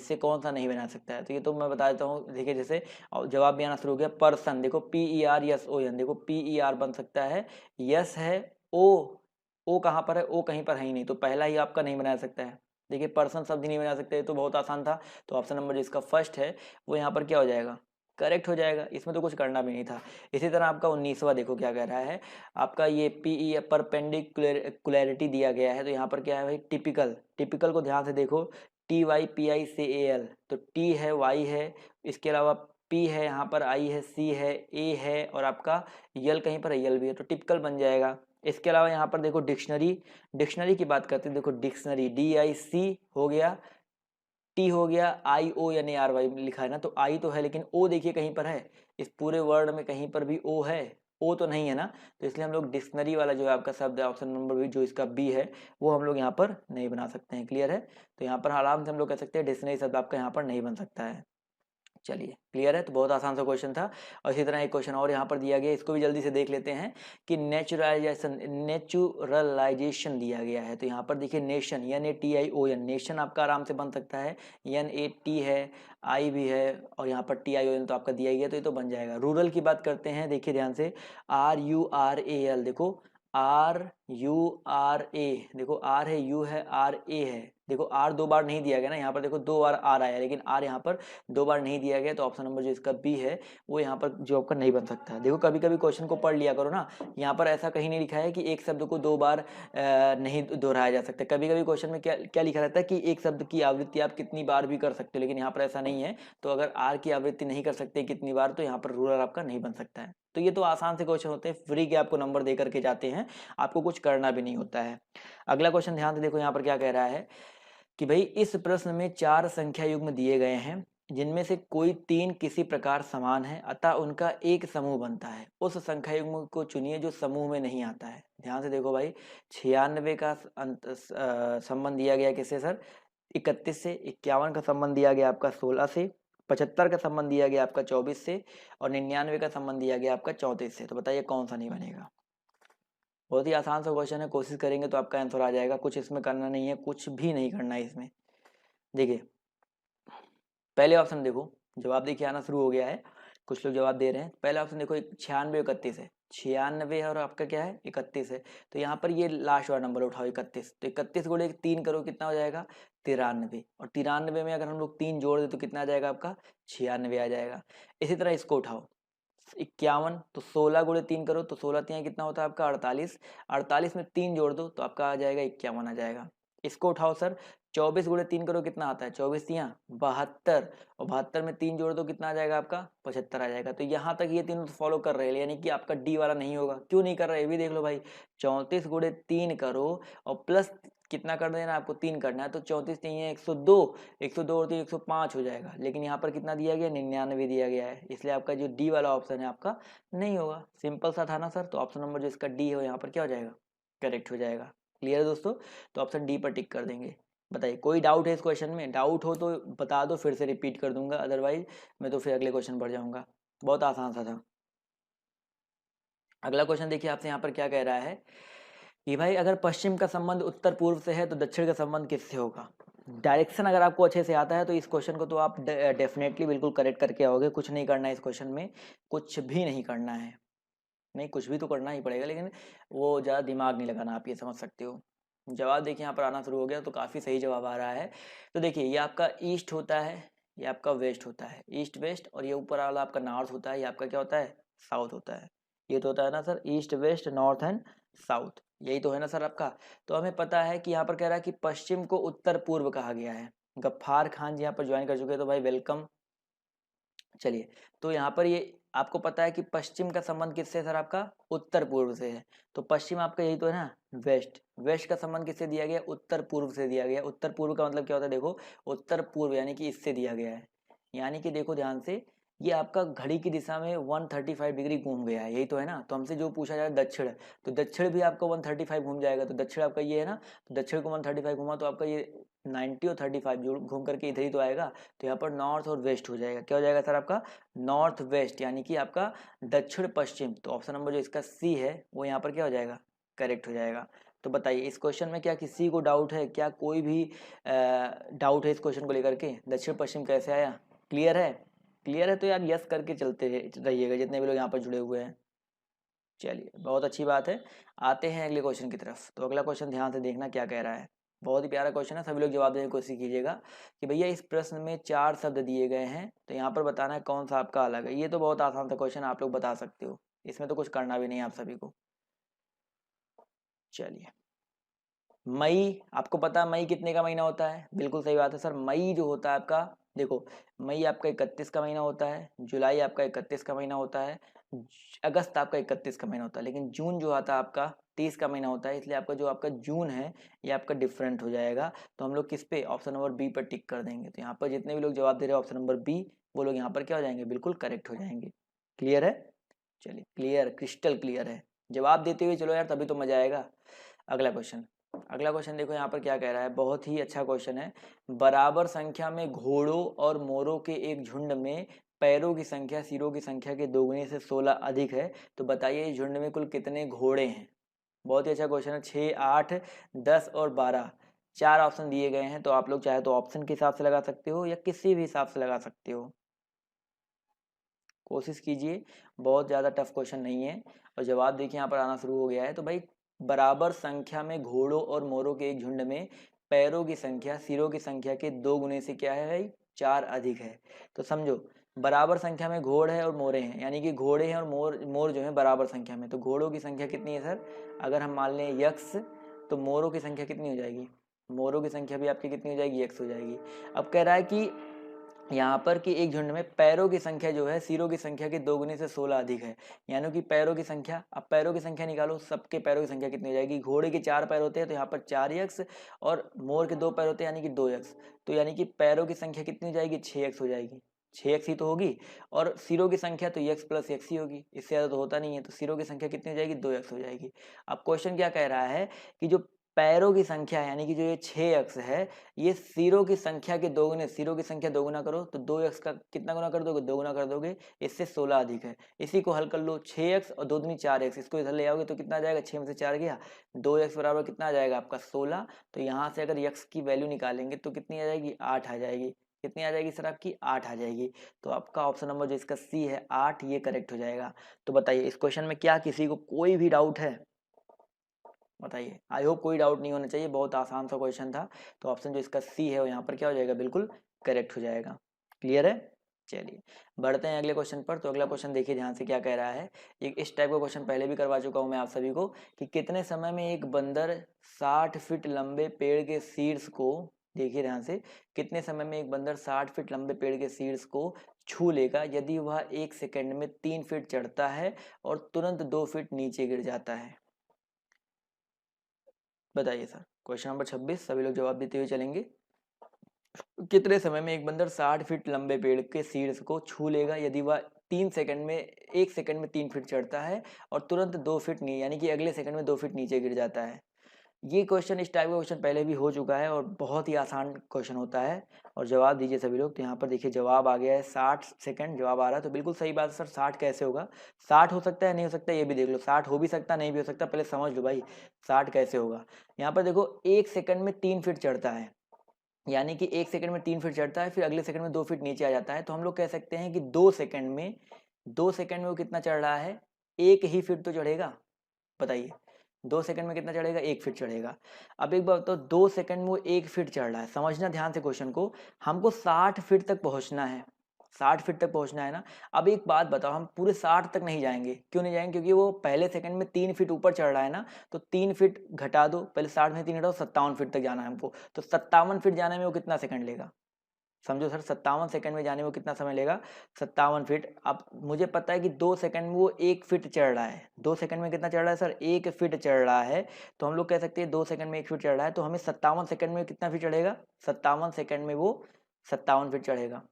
से कौन सा नहीं बना सकता है, तो ये तो मैं बता देता हूँ। देखिए जैसे जवाब भी आना शुरू हो गया। पर्सन देखो PERSON, देखो PER बन सकता है, यस है, ओ कहाँ पर है, ओ कहीं पर है ही नहीं, तो पहला ही आपका नहीं बना सकता है। देखिए पर्सन शब्द ही नहीं बना सकते, तो बहुत आसान था। तो ऑप्शन नंबर जो इसका फर्स्ट है वो यहाँ पर क्या हो जाएगा, करेक्ट हो जाएगा। इसमें तो कुछ करना भी नहीं था। इसी तरह आपका 19वां देखो क्या कह रहा है आपका, ये PE परपेंडिकुलरिटी दिया गया है, तो यहाँ पर क्या है भाई, टिपिकल। टिपिकल को ध्यान से देखो, TYPICAL, तो T है, Y है, इसके अलावा P है, यहाँ पर I है, C है, A है और आपका यल कहीं पर यल भी है, तो टिपिकल बन जाएगा। इसके अलावा यहाँ पर देखो डिक्शनरी, डिक्शनरी की बात करते हैं। देखो डिक्शनरी DIC हो गया, T हो गया, IONARY लिखा है ना, तो I तो है लेकिन O देखिए कहीं पर है, इस पूरे वर्ड में कहीं पर भी O है, O तो नहीं है ना। तो इसलिए हम लोग डिक्शनरी वाला जो है आपका शब्द है, ऑप्शन नंबर भी जो इसका बी है, वो हम लोग यहाँ पर नहीं बना सकते हैं। क्लियर है। तो यहाँ पर आराम से हम लोग कह सकते हैं डिक्शनरी शब्द आपका यहाँ पर नहीं बन सकता है। चलिए क्लियर है। तो बहुत आसान सा क्वेश्चन था। और इसी तरह एक क्वेश्चन और यहाँ पर दिया गया, इसको भी जल्दी से देख लेते हैं कि नेचुरलाइजेशन दिया गया है। तो यहाँ पर देखिए नेशन, NATION, नेशन आपका आराम से बन सकता है, NAT है, आई भी है और यहाँ पर TION तो आपका दिया गया, तो ये तो बन जाएगा। रूरल की बात करते हैं, देखिए ध्यान से, RURAL, देखो RURA, देखो R है, U है, RA है, देखो आर 2 बार नहीं दिया गया ना, यहाँ पर देखो 2 बार आर आया, लेकिन आर यहाँ पर 2 बार नहीं दिया गया, तो ऑप्शन नंबर जो इसका बी है वो यहाँ पर जो आपका नहीं बन सकता है। देखो कभी कभी क्वेश्चन को पढ़ लिया करो ना, यहाँ पर ऐसा कहीं नहीं लिखा है कि एक शब्द को 2 बार नहीं दोहराया जा सकता। कभी कभी क्वेश्चन में क्या क्या लिखा रहता है कि एक शब्द की आवृत्ति आप कितनी बार भी कर सकते हो, लेकिन यहाँ पर ऐसा नहीं है। तो अगर आर की आवृत्ति नहीं कर सकते कितनी बार, तो यहाँ पर रूलर आपका नहीं बन सकता है। तो ये तो आसान से क्वेश्चन होते हैं, फ्री के आपको नंबर दे करके जाते हैं, आपको कुछ करना भी नहीं होता है। अगला क्वेश्चन ध्यान से देखो, यहाँ पर क्या कह रहा है कि भाई इस प्रश्न में 4 संख्या युग्म दिए गए हैं जिनमें से कोई 3 किसी प्रकार समान है, अतः उनका एक समूह बनता है। उस संख्या युग्म को चुनिए जो समूह में नहीं आता है। ध्यान से देखो भाई, 96 का संबंध दिया गया किससे सर, 31 से। 51 का संबंध दिया गया आपका 16 से। 75 का संबंध दिया गया आपका 24 से। और 99 का संबंध दिया गया आपका 34 से। तो बताइए कौन सा नहीं बनेगा। बहुत ही आसान सा क्वेश्चन है, कोशिश करेंगे तो आपका आंसर आ जाएगा। कुछ इसमें करना नहीं है, कुछ भी नहीं करना है इसमें। देखिए पहले ऑप्शन देखो, जवाब देखिए आना शुरू हो गया है, कुछ लोग जवाब दे रहे हैं। पहला ऑप्शन देखो 96 31 है, 96 और आपका क्या है 31 है। तो यहाँ पर ये लास्ट वाला नंबर उठाओ 31, तो 31 गुणे 3 करो कितना हो जाएगा 93, और 93 में अगर हम लोग 3 जोड़ दे तो कितना आ जाएगा आपका 96 आ जाएगा। इसी तरह इसको उठाओ 51, तो 16 गुणे 3 करो तो 16 3 कितना होता है आपका 48, 48 में 3 जोड़ दो तो आपका आ जाएगा 51 आ जाएगा। इसको उठाओ सर, 24 गुणे 3 करो कितना आता है 24 3 72, और 72 में 3 जोड़ दो कितना आ जाएगा आपका 75 आ जाएगा। तो यहाँ तक ये तीनों फॉलो कर रहे हैं, यानी कि आपका डी वाला नहीं होगा। क्यों नहीं कर रहे ये भी देख लो भाई, 34 गुणे 3 करो और प्लस कितना कर देना आपको 3 करना है, तो 34 3 है 102, 102 और 3 105 हो जाएगा। लेकिन यहाँ पर कितना दिया गया 99 दिया गया है, इसलिए आपका जो डी वाला ऑप्शन है आपका नहीं होगा। सिंपल सा था ना सर, तो ऑप्शन नंबर जो इसका डी है यहाँ पर क्या हो जाएगा करेक्ट हो जाएगा। क्लियर है दोस्तों, तो ऑप्शन डी पर टिक कर देंगे। बताइए कोई डाउट है इस क्वेश्चन में, डाउट हो तो बता दो, फिर से रिपीट कर दूंगा, अदरवाइज मैं तो फिर अगले क्वेश्चन पर जाऊंगा। बहुत आसान सा था। अगला क्वेश्चन देखिए आपसे यहाँ पर क्या कह रहा है कि भाई अगर पश्चिम का संबंध उत्तर पूर्व से है तो दक्षिण का संबंध किससे होगा। डायरेक्शन अगर आपको अच्छे से आता है तो इस क्वेश्चन को तो आप डेफिनेटली बिल्कुल करेक्ट करके आओगे। कुछ नहीं करना है इस क्वेश्चन में, कुछ भी नहीं करना है। नहीं कुछ भी तो करना ही पड़ेगा, लेकिन वो ज़्यादा दिमाग नहीं लगाना, आप ये समझ सकते हो। जवाब देखिए यहाँ पर आना शुरू हो गया, तो काफ़ी सही जवाब आ रहा है। तो देखिए ये आपका ईस्ट होता है, ये आपका वेस्ट होता है, ईस्ट वेस्ट, और ये ऊपर वाला आपका नॉर्थ होता है, ये आपका क्या होता है साउथ होता है। ये तो होता है ना sir east west north and south, यही तो है ना सर आपका। तो हमें पता है कि यहाँ पर कह रहा है कि पश्चिम को उत्तर पूर्व कहा गया है। गफ्फार खान जी यहाँ पर ज्वाइन कर चुके हैं, तो भाई वेलकम। चलिए, तो यहाँ पर ये आपको पता है कि पश्चिम का संबंध किससे है सर आपका उत्तर पूर्व से है। तो पश्चिम आपका यही तो है ना वेस्ट, वेस्ट का संबंध किससे दिया गया उत्तर पूर्व से दिया गया। उत्तर पूर्व का मतलब क्या होता है देखो, उत्तर पूर्व यानी कि इससे दिया गया है। यानी कि देखो ध्यान से, ये आपका घड़ी की दिशा में 135 डिग्री घूम गया है, यही तो है ना। तो हमसे जो पूछा जाए दक्षिण, तो दक्षिण भी आपका 135 घूम जाएगा, तो दक्षिण आपका ये है ना, तो दक्षिण को 135 घूमा तो आपका ये 90 और 35 जो घूम करके इधर ही तो आएगा। तो यहाँ पर नॉर्थ और वेस्ट हो जाएगा, क्या हो जाएगा सर आपका नॉर्थ वेस्ट, यानी कि आपका दक्षिण पश्चिम। तो ऑप्शन नंबर जो इसका सी है वो यहाँ पर क्या हो जाएगा करेक्ट हो जाएगा। तो बताइए इस क्वेश्चन में क्या किसी को डाउट है, क्या कोई भी डाउट है इस क्वेश्चन को लेकर के, दक्षिण पश्चिम कैसे आया। क्लियर है, क्लियर है तो यार यस करके चलते रहिएगा जितने भी लोग यहाँ पर जुड़े हुए हैं। चलिए बहुत अच्छी बात है, आते हैं अगले क्वेश्चन की तरफ। तो अगला क्वेश्चन ध्यान से देखना क्या कह रहा है, बहुत ही प्यारा क्वेश्चन है, सभी लोग जवाब देने की कोशिश कीजिएगा। कि भैया इस प्रश्न में 4 शब्द दिए गए हैं, तो यहाँ पर बताना है कौन सा आपका अलग है। ये तो बहुत आसान सा क्वेश्चन आप लोग बता सकते हो, इसमें तो कुछ करना भी नहीं है आप सभी को। चलिए, मई, आपको पता है मई कितने का महीना होता है, बिल्कुल सही बात है सर। मई जो होता है आपका, देखो मई आपका 31 का महीना होता है, जुलाई आपका 31 का महीना होता है, अगस्त आपका 31 का महीना होता है, लेकिन जून जो आता है आपका 30 का महीना होता है। इसलिए आपका जो आपका जून है ये आपका डिफरेंट हो जाएगा। तो हम लोग किस पे ऑप्शन नंबर बी पर टिक कर देंगे। तो यहाँ पर जितने भी लोग जवाब दे रहे हैं ऑप्शन नंबर बी, वो लोग यहाँ पर क्या हो जाएंगे बिल्कुल करेक्ट हो जाएंगे। क्लियर है, चलिए क्लियर क्रिस्टल क्लियर है। जवाब देते हुए चलो यार, तभी तो मजा आएगा। अगला क्वेश्चन, अगला क्वेश्चन देखो यहाँ पर क्या कह रहा है, बहुत ही अच्छा क्वेश्चन है। बराबर संख्या में घोड़ों और मोरों के एक झुंड में पैरों की संख्या सिरों की संख्या के दोगुने से 16 अधिक है, तो बताइए इस झुंड में कुल कितने घोड़े हैं। बहुत ही अच्छा क्वेश्चन है। 6 8 10 और 12, 4 ऑप्शन दिए गए हैं। तो आप लोग चाहे तो ऑप्शन के हिसाब से लगा सकते हो या किसी भी हिसाब से लगा सकते हो, कोशिश कीजिए। बहुत ज़्यादा टफ क्वेश्चन नहीं है, और जवाब देखिए यहाँ पर आना शुरू हो गया है। तो भाई बराबर संख्या में घोड़ों और मोरों के एक झुंड में पैरों की संख्या सिरों की संख्या के 2 गुने से क्या है भाई, 4 अधिक है। तो समझो बराबर संख्या में घोड़ है और मोरे हैं, यानी कि घोड़े हैं और मोर मोर जो है बराबर संख्या में, तो घोड़ों की संख्या कितनी है सर, अगर हम मान लें यक्स, तो मोरों की संख्या कितनी हो जाएगी, मोरों की संख्या भी आपकी कितनी हो जाएगी, यक्स हो जाएगी। अब कह रहा है कि यहाँ पर कि एक झुंड में पैरों की संख्या जो है सिरों की संख्या के 2 गुने से 16 अधिक है, यानी कि पैरों की संख्या, अब पैरों की संख्या निकालो, सबके पैरों की संख्या कितनी हो जाएगी, घोड़े के 4 पैर होते हैं तो यहाँ पर 4 यक्स, और मोर के 2 पैर होते हैं यानी कि 2 यक्स, तो यानी कि पैरों की संख्या कितनी हो जाएगी, 6 यक्स हो जाएगी, 6 यक्स ही तो होगी, और सिरों की संख्या तो यक्स प्लस यक्स ही होगी, इससे ज़्यादा तो होता नहीं है, तो सिरों की संख्या कितनी हो जाएगी, 2 यक्स हो जाएगी। अब क्वेश्चन क्या कह रहा है कि जो पैरों की संख्या है यानी कि जो ये 6 यक्स है, ये सिरों की संख्या के 2 गुने, सिरों की संख्या 2 गुना करो तो 2 यक्स का कितना गुना कर दोगे, 2 गुना कर दोगे, इससे 16 अधिक है। इसी को हल कर लो, 6 यक्स और 2 दूनी 4 यक्स, इसको इधर ले आओगे तो कितना आ जाएगा, 6 में से 4 गया, 2 यक्स बराबर कितना आ जाएगा आपका 16, तो यहाँ से अगर यक्स की वैल्यू निकालेंगे तो कितनी आ जाएगी, 8 आ जाएगी, कितनी आ जाएगी सर आपकी, 8 आ जाएगी। तो आपका ऑप्शन नंबर जो इसका सी है 8, ये करेक्ट हो जाएगा। तो बताइए इस क्वेश्चन में क्या किसी को कोई भी डाउट है, बताइए। आई होप कोई डाउट नहीं होना चाहिए, बहुत आसान सा क्वेश्चन था। तो ऑप्शन जो इसका सी है वो यहाँ पर क्या हो जाएगा, बिल्कुल करेक्ट हो जाएगा। क्लियर है, चलिए बढ़ते हैं अगले क्वेश्चन पर। तो अगला क्वेश्चन देखिए ध्यान से क्या कह रहा है। एक इस टाइप का क्वेश्चन पहले भी करवा चुका हूँ मैं आप सभी को, कि कितने समय में एक बंदर 60 फीट लंबे पेड़ के शीर्ष को, देखिए ध्यान से, कितने समय में एक बंदर 60 फीट लंबे पेड़ के शीर्ष को छू लेगा यदि वह 1 सेकंड में 3 फीट चढ़ता है और तुरंत 2 फीट नीचे गिर जाता है। बताइए सर, क्वेश्चन नंबर 26, सभी लोग जवाब देते हुए चलेंगे। कितने समय में एक बंदर 60 फीट लंबे पेड़ के शीर्ष को छू लेगा यदि वह 1 सेकंड में 3 फीट चढ़ता है और तुरंत 2 फीट नी यानी कि अगले सेकंड में 2 फीट नीचे गिर जाता है। ये क्वेश्चन, इस टाइप का क्वेश्चन पहले भी हो चुका है और बहुत ही आसान क्वेश्चन होता है। और जवाब दीजिए सभी लोग। तो यहाँ पर देखिए जवाब आ गया है, 60 सेकंड जवाब आ रहा है। तो बिल्कुल सही बात है सर, 60 कैसे होगा, 60 हो सकता है नहीं हो सकता ये भी देख लो, 60 हो भी सकता नहीं भी हो सकता, पहले समझ लो भाई 60 कैसे होगा। यहाँ पर देखो 1 सेकंड में 3 फीट चढ़ता है, यानी कि 1 सेकंड में 3 फीट चढ़ता है, फिर अगले सेकंड में 2 फीट नीचे आ जाता है, तो हम लोग कह सकते हैं कि 2 सेकंड में वो कितना चढ़ रहा है, 1 ही फीट तो चढ़ेगा। बताइए 2 सेकंड में कितना चढ़ेगा, 1 फीट चढ़ेगा। अब एक बात बताओ, 2 सेकंड में वो 1 फीट चढ़ रहा है, समझना ध्यान से क्वेश्चन को, हमको 60 फीट तक पहुंचना है, 60 फीट तक पहुंचना है ना। अब एक बात बताओ, हम पूरे 60 तक नहीं जाएंगे, क्यों नहीं जाएंगे, क्योंकि वो पहले सेकंड में 3 फीट ऊपर चढ़ रहा है ना, तो 3 फीट घटा दो, पहले 60 में 3 घटाओ, 57 फीट तक जाना है हमको, तो 57 फीट जाने में वो कितना सेकंड लेगा, समझो सर 57 सेकंड में जाने में कितना समय लेगा, 57 फीट। अब मुझे पता है कि 2 सेकंड में वो 1 फीट चढ़ रहा है, 2 सेकंड में कितना चढ़ रहा है सर, 1 फीट चढ़ रहा है, तो हम लोग कह सकते हैं 2 सेकंड में 1 फीट चढ़ रहा है, तो हमें 57 सेकंड में कितना फीट चढ़ेगा, 57 सेकंड में वो 57 फीट चढ़ेगा।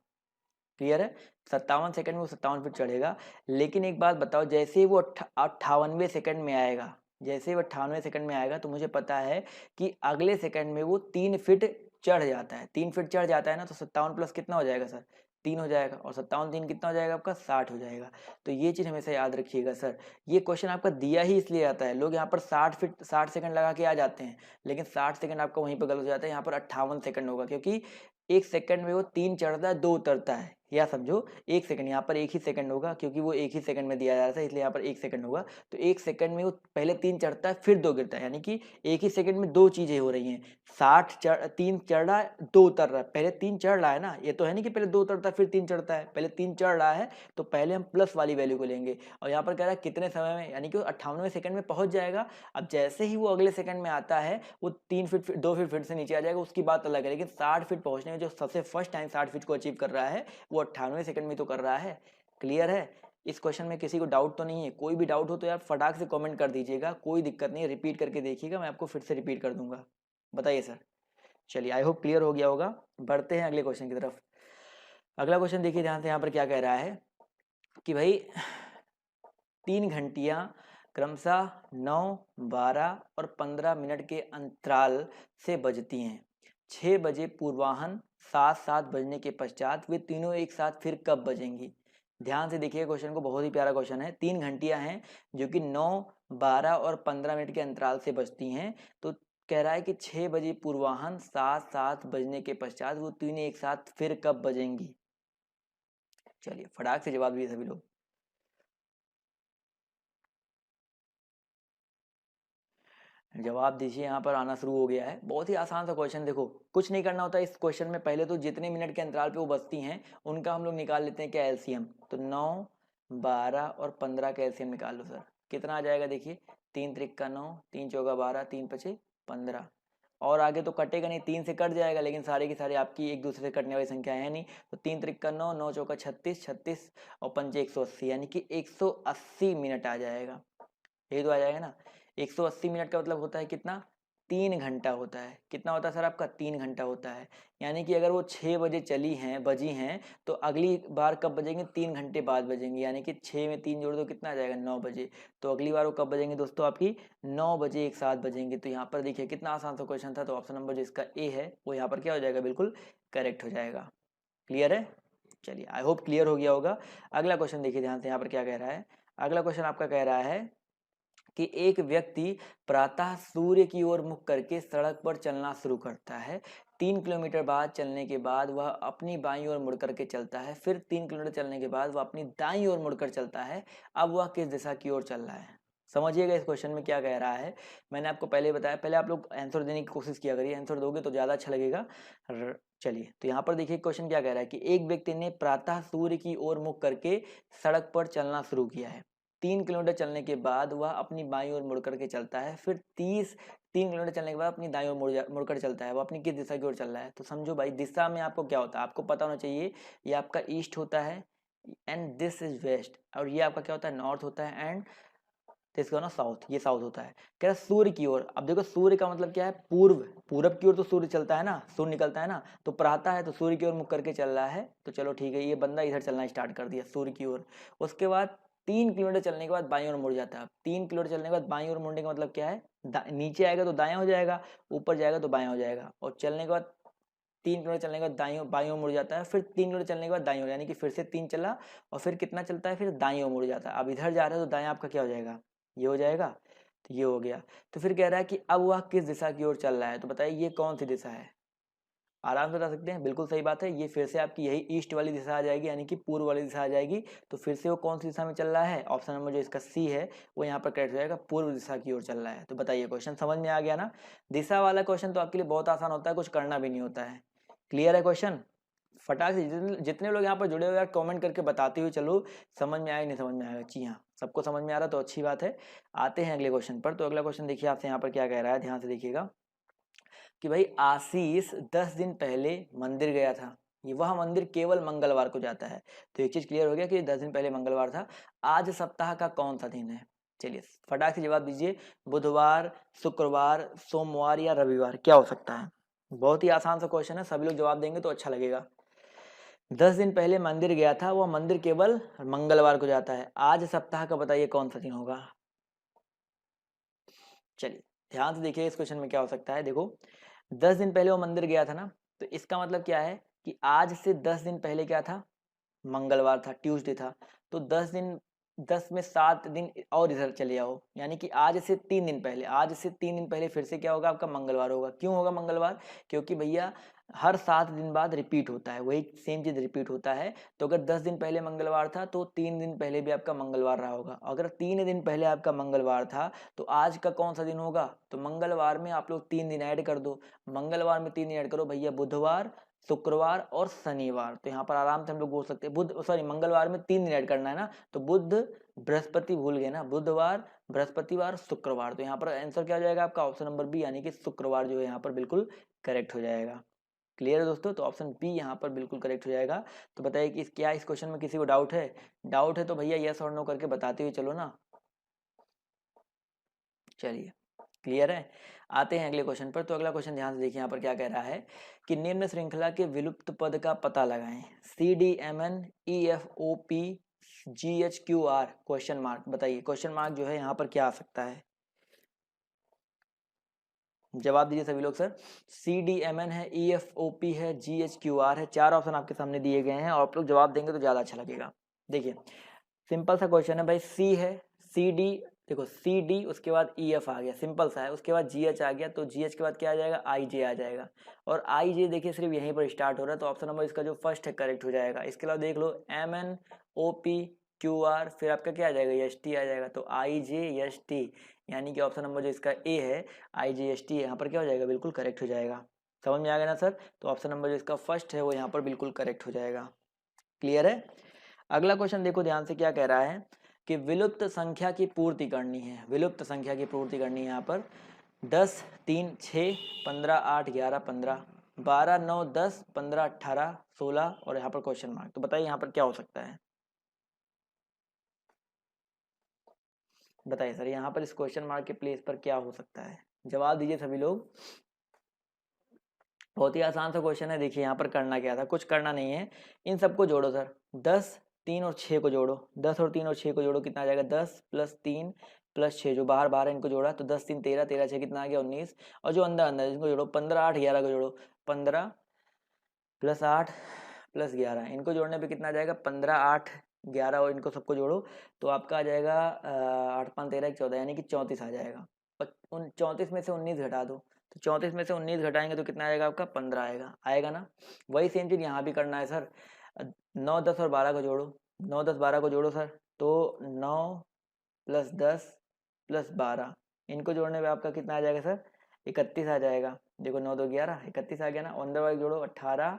क्लियर है, 57 सेकंड में वो 57 फीट चढ़ेगा। लेकिन एक बात बताओ, जैसे ही वो 58वें सेकंड में आएगा, जैसे ही वो 58वें सेकंड में आएगा, तो मुझे पता है कि अगले सेकंड में वो 3 फीट चढ़ जाता है, 3 फीट चढ़ जाता है ना, तो 57 प्लस कितना हो जाएगा सर, 3 हो जाएगा, और 57 3 कितना हो जाएगा आपका, 60 हो जाएगा। तो ये चीज़ हमेशा याद रखिएगा सर, ये क्वेश्चन आपका दिया ही इसलिए आता है, लोग यहाँ पर 60 सेकंड लगा के आ जाते हैं, लेकिन 60 सेकंड आपका वहीं पर गलत हो जाता है, यहाँ पर 58 सेकंड होगा, क्योंकि 1 सेकंड में वो 3 चढ़ता है 2 उतरता है, या समझो 1 सेकंड, यहाँ पर 1 ही सेकंड होगा, क्योंकि वो 1 ही सेकंड में दिया जा रहा था, इसलिए यहाँ पर 1 सेकंड होगा। तो 1 सेकंड में वो पहले 3 चढ़ता है फिर 2 गिरता है, यानी कि 1 ही सेकंड में 2 चीज़ें हो रही हैं, 3 चढ़ रहा है 2 उतर रहा है, पहले 3 चढ़ रहा है ना, ये तो है नहीं कि पहले 2 उतरता है फिर 3 चढ़ता है, पहले 3 चढ़ रहा है, तो पहले हम प्लस वाली वैल्यू को लेंगे। और यहाँ पर कह रहा है कितने समय में, यानी कि 58वें सेकंड में पहुंच जाएगा। अब जैसे ही वो अगले सेकंड में आता है, वो 3 फीट 2 फीट फिर से नीचे आ जाएगा, उसकी बात अलग है, लेकिन 60 फीट पहुंचने में जो सबसे फर्स्ट टाइम 60 फीट को अचीव कर रहा है, वो 98वें सेकंड में तो कर रहा है। क्लियर है, इस क्वेश्चन में किसी को डाउट तो नहीं है, कोई भी डाउट हो तो आप फटाक से कमेंट कर दीजिएगा, कोई दिक्कत नहीं है, रिपीट करके देखिएगा, मैं आपको फिर से रिपीट कर दूंगा। बताइए सर। चलिए आई होप क्लियर हो गया होगा। बढ़ते हैं अगले क्वेश्चन की तरफ। अगला क्वेश्चन देखिए ध्यान से, यहाँ पर क्या कह रहा है कि भाई 3 घंटियां क्रमशः 9, 12 और 15 मिनट के अंतराल से बजती हैं। 6 बजे पूर्वाह्न, 7 बजने के पश्चात वे तीनों एक साथ फिर कब बजेंगी। ध्यान से देखिए क्वेश्चन को, बहुत ही प्यारा क्वेश्चन है। 3 घंटियां हैं जो कि 9, 12 और 15 मिनट के अंतराल से बजती हैं। तो कह रहा है कि 6 बजे पूर्वाह्न, 7 बजने के पश्चात वो तीनों एक साथ फिर कब बजेंगी। चलिए फटाक से जवाब दिए सभी लोग। जवाब दीजिए, यहाँ पर आना शुरू हो गया है। बहुत ही आसान सा क्वेश्चन, देखो कुछ नहीं करना होता इस क्वेश्चन में। पहले तो जितने मिनट के अंतराल पे वो बचती हैं उनका हम लोग निकाल लेते हैं क्या, एलसीएम। तो 9, 12 और 15 का एलसीएम निकाल लो सर, कितना आ जाएगा देखिए। 3 त्रिक का 9, 3 चौका 12, 3 पचे 15। और आगे तो कटेगा नहीं, 3 से कट जाएगा, लेकिन सारे की सारी आपकी एक दूसरे से कटने वाली संख्या है नहीं। तो 3 त्रिक का 9, 9 चौका 36, 36 और पंजे 180, यानी कि 180 मिनट आ जाएगा। यही तो आ जाएगा ना। 180 मिनट का मतलब होता है कितना, 3 घंटा होता है। कितना होता है सर आपका, 3 घंटा होता है। यानी कि अगर वो 6 बजे बजी हैं तो अगली बार कब बजेंगे, 3 घंटे बाद बजेंगे। यानी कि 6 में 3 जोड़ दो कितना आ जाएगा, 9 बजे। तो अगली बार वो कब बजेंगे दोस्तों, आपकी 9 बजे एक साथ बजेंगे। तो यहाँ पर देखिए कितना आसान सा क्वेश्चन था। तो ऑप्शन नंबर जो इसका ए है वो यहाँ पर क्या हो जाएगा, बिल्कुल करेक्ट हो जाएगा। क्लियर है, चलिए आई होप क्लियर हो गया होगा। अगला क्वेश्चन देखिए ध्यान से, यहाँ पर क्या कह रहा है। अगला क्वेश्चन आपका कह रहा है कि एक व्यक्ति प्रातः सूर्य की ओर मुख करके सड़क पर चलना शुरू करता है। 3 किलोमीटर बाद चलने के बाद वह अपनी बाईं ओर मुड़कर के चलता है। फिर 3 किलोमीटर चलने के बाद वह अपनी दाईं ओर मुड़कर चलता है। अब वह किस दिशा की ओर चल रहा है। समझिएगा इस क्वेश्चन में क्या कह रहा है। मैंने आपको पहले बताया, पहले आप लोग आंसर देने की कोशिश किया करिए, आंसर दोगे तो ज़्यादा अच्छा लगेगा। चलिए, तो यहाँ पर देखिए क्वेश्चन क्या कह रहा है कि एक व्यक्ति ने प्रातः सूर्य की ओर मुख करके सड़क पर चलना शुरू किया है। 3 किलोमीटर चलने के बाद वह अपनी बाईं ओर मुड़कर के चलता है। फिर 3 किलोमीटर चलने के बाद अपनी दाईं ओर मुड़कर चलता है। वो अपनी किस दिशा की ओर चल रहा है। तो समझो भाई, दिशा में आपको क्या होता है, आपको पता होना चाहिए। ये आपका ईस्ट होता है एंड दिस इज वेस्ट, और ये आपका क्या होता है, नॉर्थ होता है, एंड इसका ना साउथ, ये साउथ होता है। कह रहा सूर्य की ओर। अब देखो सूर्य का मतलब क्या है, पूर्व। पूरब की ओर तो सूर्य चलता है ना, सूर्य निकलता है ना। तो प्रातः है तो सूर्य की ओर मुख करके चल रहा है। तो चलो ठीक है, ये बंदा इधर चलना स्टार्ट कर दिया सूर्य की ओर। उसके बाद 3 किलोमीटर चलने के बाद बाईं ओर मुड़ जाता है। 3 किलोमीटर चलने के बाद बाईं ओर मुड़ने का मतलब क्या है, नीचे आएगा तो दायां हो जाएगा, ऊपर जाएगा तो बायां हो जाएगा। और चलने के बाद 3 किलोमीटर चलने के बाद बाईं ओर मुड़ जाता है। फिर 3 किलोमीटर चलने के बाद दाईं ओर, यानी कि फिर से 3 चला और फिर कितना चलता है, फिर दाईं ओर मुड़ जाता है। अब इधर जा रहा है तो दायां आपका क्या हो जाएगा, ये हो जाएगा। तो ये हो गया। तो फिर कह रहा है कि अब वह किस दिशा की ओर चल रहा है। तो बताइए ये कौन सी दिशा है। आराम से बता सकते हैं, बिल्कुल सही बात है। ये फिर से आपकी यही ईस्ट वाली दिशा आ जाएगी, यानी कि पूर्व वाली दिशा आ जाएगी। तो फिर से वो कौन सी दिशा में चल रहा है, ऑप्शन नंबर जो इसका सी है वो यहाँ पर करेक्ट हो जाएगा, पूर्व दिशा की ओर चल रहा है। तो बताइए क्वेश्चन समझ में आ गया ना। दिशा वाला क्वेश्चन तो आपके लिए बहुत आसान होता है, कुछ करना भी नहीं होता है। क्लियर है क्वेश्चन। फटाक से जितने लोग यहाँ पर जुड़े हुए यार कमेंट करके बताते हुए चलो, समझ में आया नहीं समझ में आएगा। जी हाँ, सबको समझ में आ रहा तो अच्छी बात है। आते हैं अगले क्वेश्चन पर। तो अगला क्वेश्चन देखिए आपसे यहाँ पर क्या कह रहा है, ध्यान से देखिएगा कि भाई आशीष 10 दिन पहले मंदिर गया था। ये वह मंदिर केवल मंगलवार को जाता है। तो एक चीज क्लियर हो गया कि 10 दिन पहले मंगलवार था। आज सप्ताह का कौन सा दिन है। चलिए फटाक से जवाब दीजिए। बुधवार, शुक्रवार, सोमवार या रविवार, क्या हो सकता है। बहुत ही आसान सा क्वेश्चन है, सभी लोग जवाब देंगे तो अच्छा लगेगा। 10 दिन पहले मंदिर गया था, वह मंदिर केवल मंगलवार को जाता है। आज सप्ताह का बताइए कौन सा दिन होगा। चलिए ध्यान से देखिए इस क्वेश्चन में क्या हो सकता है। देखो 10 दिन पहले वो मंदिर गया था ना, तो इसका मतलब क्या है कि आज से 10 दिन पहले क्या था, मंगलवार था, ट्यूसडे था। तो 10 दिन, 10 में 7 दिन और इधर चले आओ, यानी कि आज से 3 दिन पहले, आज से 3 दिन पहले फिर से क्या होगा आपका, मंगलवार होगा। क्यों होगा मंगलवार, क्योंकि भैया हर 7 दिन बाद रिपीट होता है, वही सेम चीज रिपीट होता है। तो अगर 10 दिन पहले मंगलवार था तो 3 दिन पहले भी आपका मंगलवार रहा होगा। अगर 3 दिन पहले आपका मंगलवार था तो आज का कौन सा दिन होगा, तो मंगलवार में आप लोग 3 दिन ऐड कर दो। मंगलवार में 3 दिन ऐड करो भैया, बुधवार, शुक्रवार और शनिवार। तो यहाँ पर आराम से हम लोग बोल सकते हैं मंगलवार में 3 दिन ऐड करना है ना। तो बुध बृहस्पति भूल गए ना, बुधवार, बृहस्पतिवार, शुक्रवार। तो यहाँ पर आंसर क्या हो जाएगा आपका, ऑप्शन नंबर बी, यानी कि शुक्रवार जो है यहाँ पर बिल्कुल करेक्ट हो जाएगा। क्लियर है दोस्तों, तो ऑप्शन बी यहाँ पर बिल्कुल करेक्ट हो जाएगा। तो बताइए कि क्या इस क्वेश्चन में किसी को डाउट है। डाउट है तो भैया यस और नो करके बताते हुए चलो ना। चलिए क्लियर है, आते हैं अगले क्वेश्चन पर। तो अगला क्वेश्चन ध्यान से देखिए यहाँ पर क्या कह रहा है कि निम्न श्रृंखला के विलुप्त पद का पता लगाएं। CDMN EFOP GHQR question mark. बताइए क्वेश्चन मार्क जो है यहाँ पर क्या आ सकता है, जवाब दीजिए सभी लोग। सर CDMN है, EFOP है, GHQR है, 4 ऑप्शन आपके सामने दिए गए हैं और आप लोग जवाब देंगे तो ज़्यादा अच्छा लगेगा। देखिए सिंपल सा क्वेश्चन है भाई, सी है, CD, देखो CD, उसके बाद EF आ गया, सिंपल सा है। उसके बाद GH आ गया, तो GH के बाद क्या आ जाएगा, IJ आ जाएगा। और IJ देखिए सिर्फ यहीं पर स्टार्ट हो रहा है, तो ऑप्शन नंबर इसका जो फर्स्ट है करेक्ट हो जाएगा। इसके अलावा देख लो MNOPQR, फिर आपका क्या आ जाएगा, ST आ जाएगा। तो IJST, यानी कि ऑप्शन नंबर जो इसका ए है IGST यहाँ पर क्या हो जाएगा, बिल्कुल करेक्ट हो जाएगा। समझ में आ गया ना सर? तो ऑप्शन नंबर जो इसका फर्स्ट है वो यहाँ पर बिल्कुल करेक्ट हो जाएगा। क्लियर है? अगला क्वेश्चन देखो ध्यान से, क्या कह रहा है कि विलुप्त संख्या की पूर्ति करनी है। विलुप्त संख्या की पूर्ति करनी है यहाँ पर 10, 3, 6, 15, 8, 11, 15, 12, 9, 10, 15, 18, 16 और यहाँ पर क्वेश्चन मार्क। तो बताइए यहाँ पर क्या हो सकता है? बताइए सर, यहाँ पर इस क्वेश्चन मार्क के प्लेस पर क्या हो सकता है? जवाब दीजिए सभी लोग। बहुत ही आसान सा क्वेश्चन है। देखिए यहाँ पर करना क्या था, कुछ करना नहीं है, इन सबको जोड़ो सर। 10, 3 और 6 को जोड़ो, 10 और 3 और 6 को जोड़ो, कितना आ जाएगा? 10 + 3 + 6, जो बाहर बाहर है इनको जोड़ा तो 10 3 13, 13 6 कितना आ गया? 19। और जो अंदर अंदर इनको जोड़ो, 15 8 11 को जोड़ो, 15 + 8 + 11, इनको जोड़ने पे कितना आ जाएगा? 15 8 11 और इनको सबको जोड़ो तो आपका आ जाएगा 8 5 13 14, यानी कि 34 आ जाएगा। और उन 34 में से 19 घटा दो, तो 34 में से 19 घटाएंगे तो कितना आएगा आपका? 15 आएगा। आएगा ना? वही सेम चीज़ यहाँ भी करना है सर। 9 10 और 12 को जोड़ो, 9 10 12 को जोड़ो सर, तो 9 + 10 + 12, इनको जोड़ने पे आपका कितना आ जाएगा सर? 31 आ जाएगा। देखो 9 2 11, 31 आ गया ना। अंदर वाले जोड़ो, 18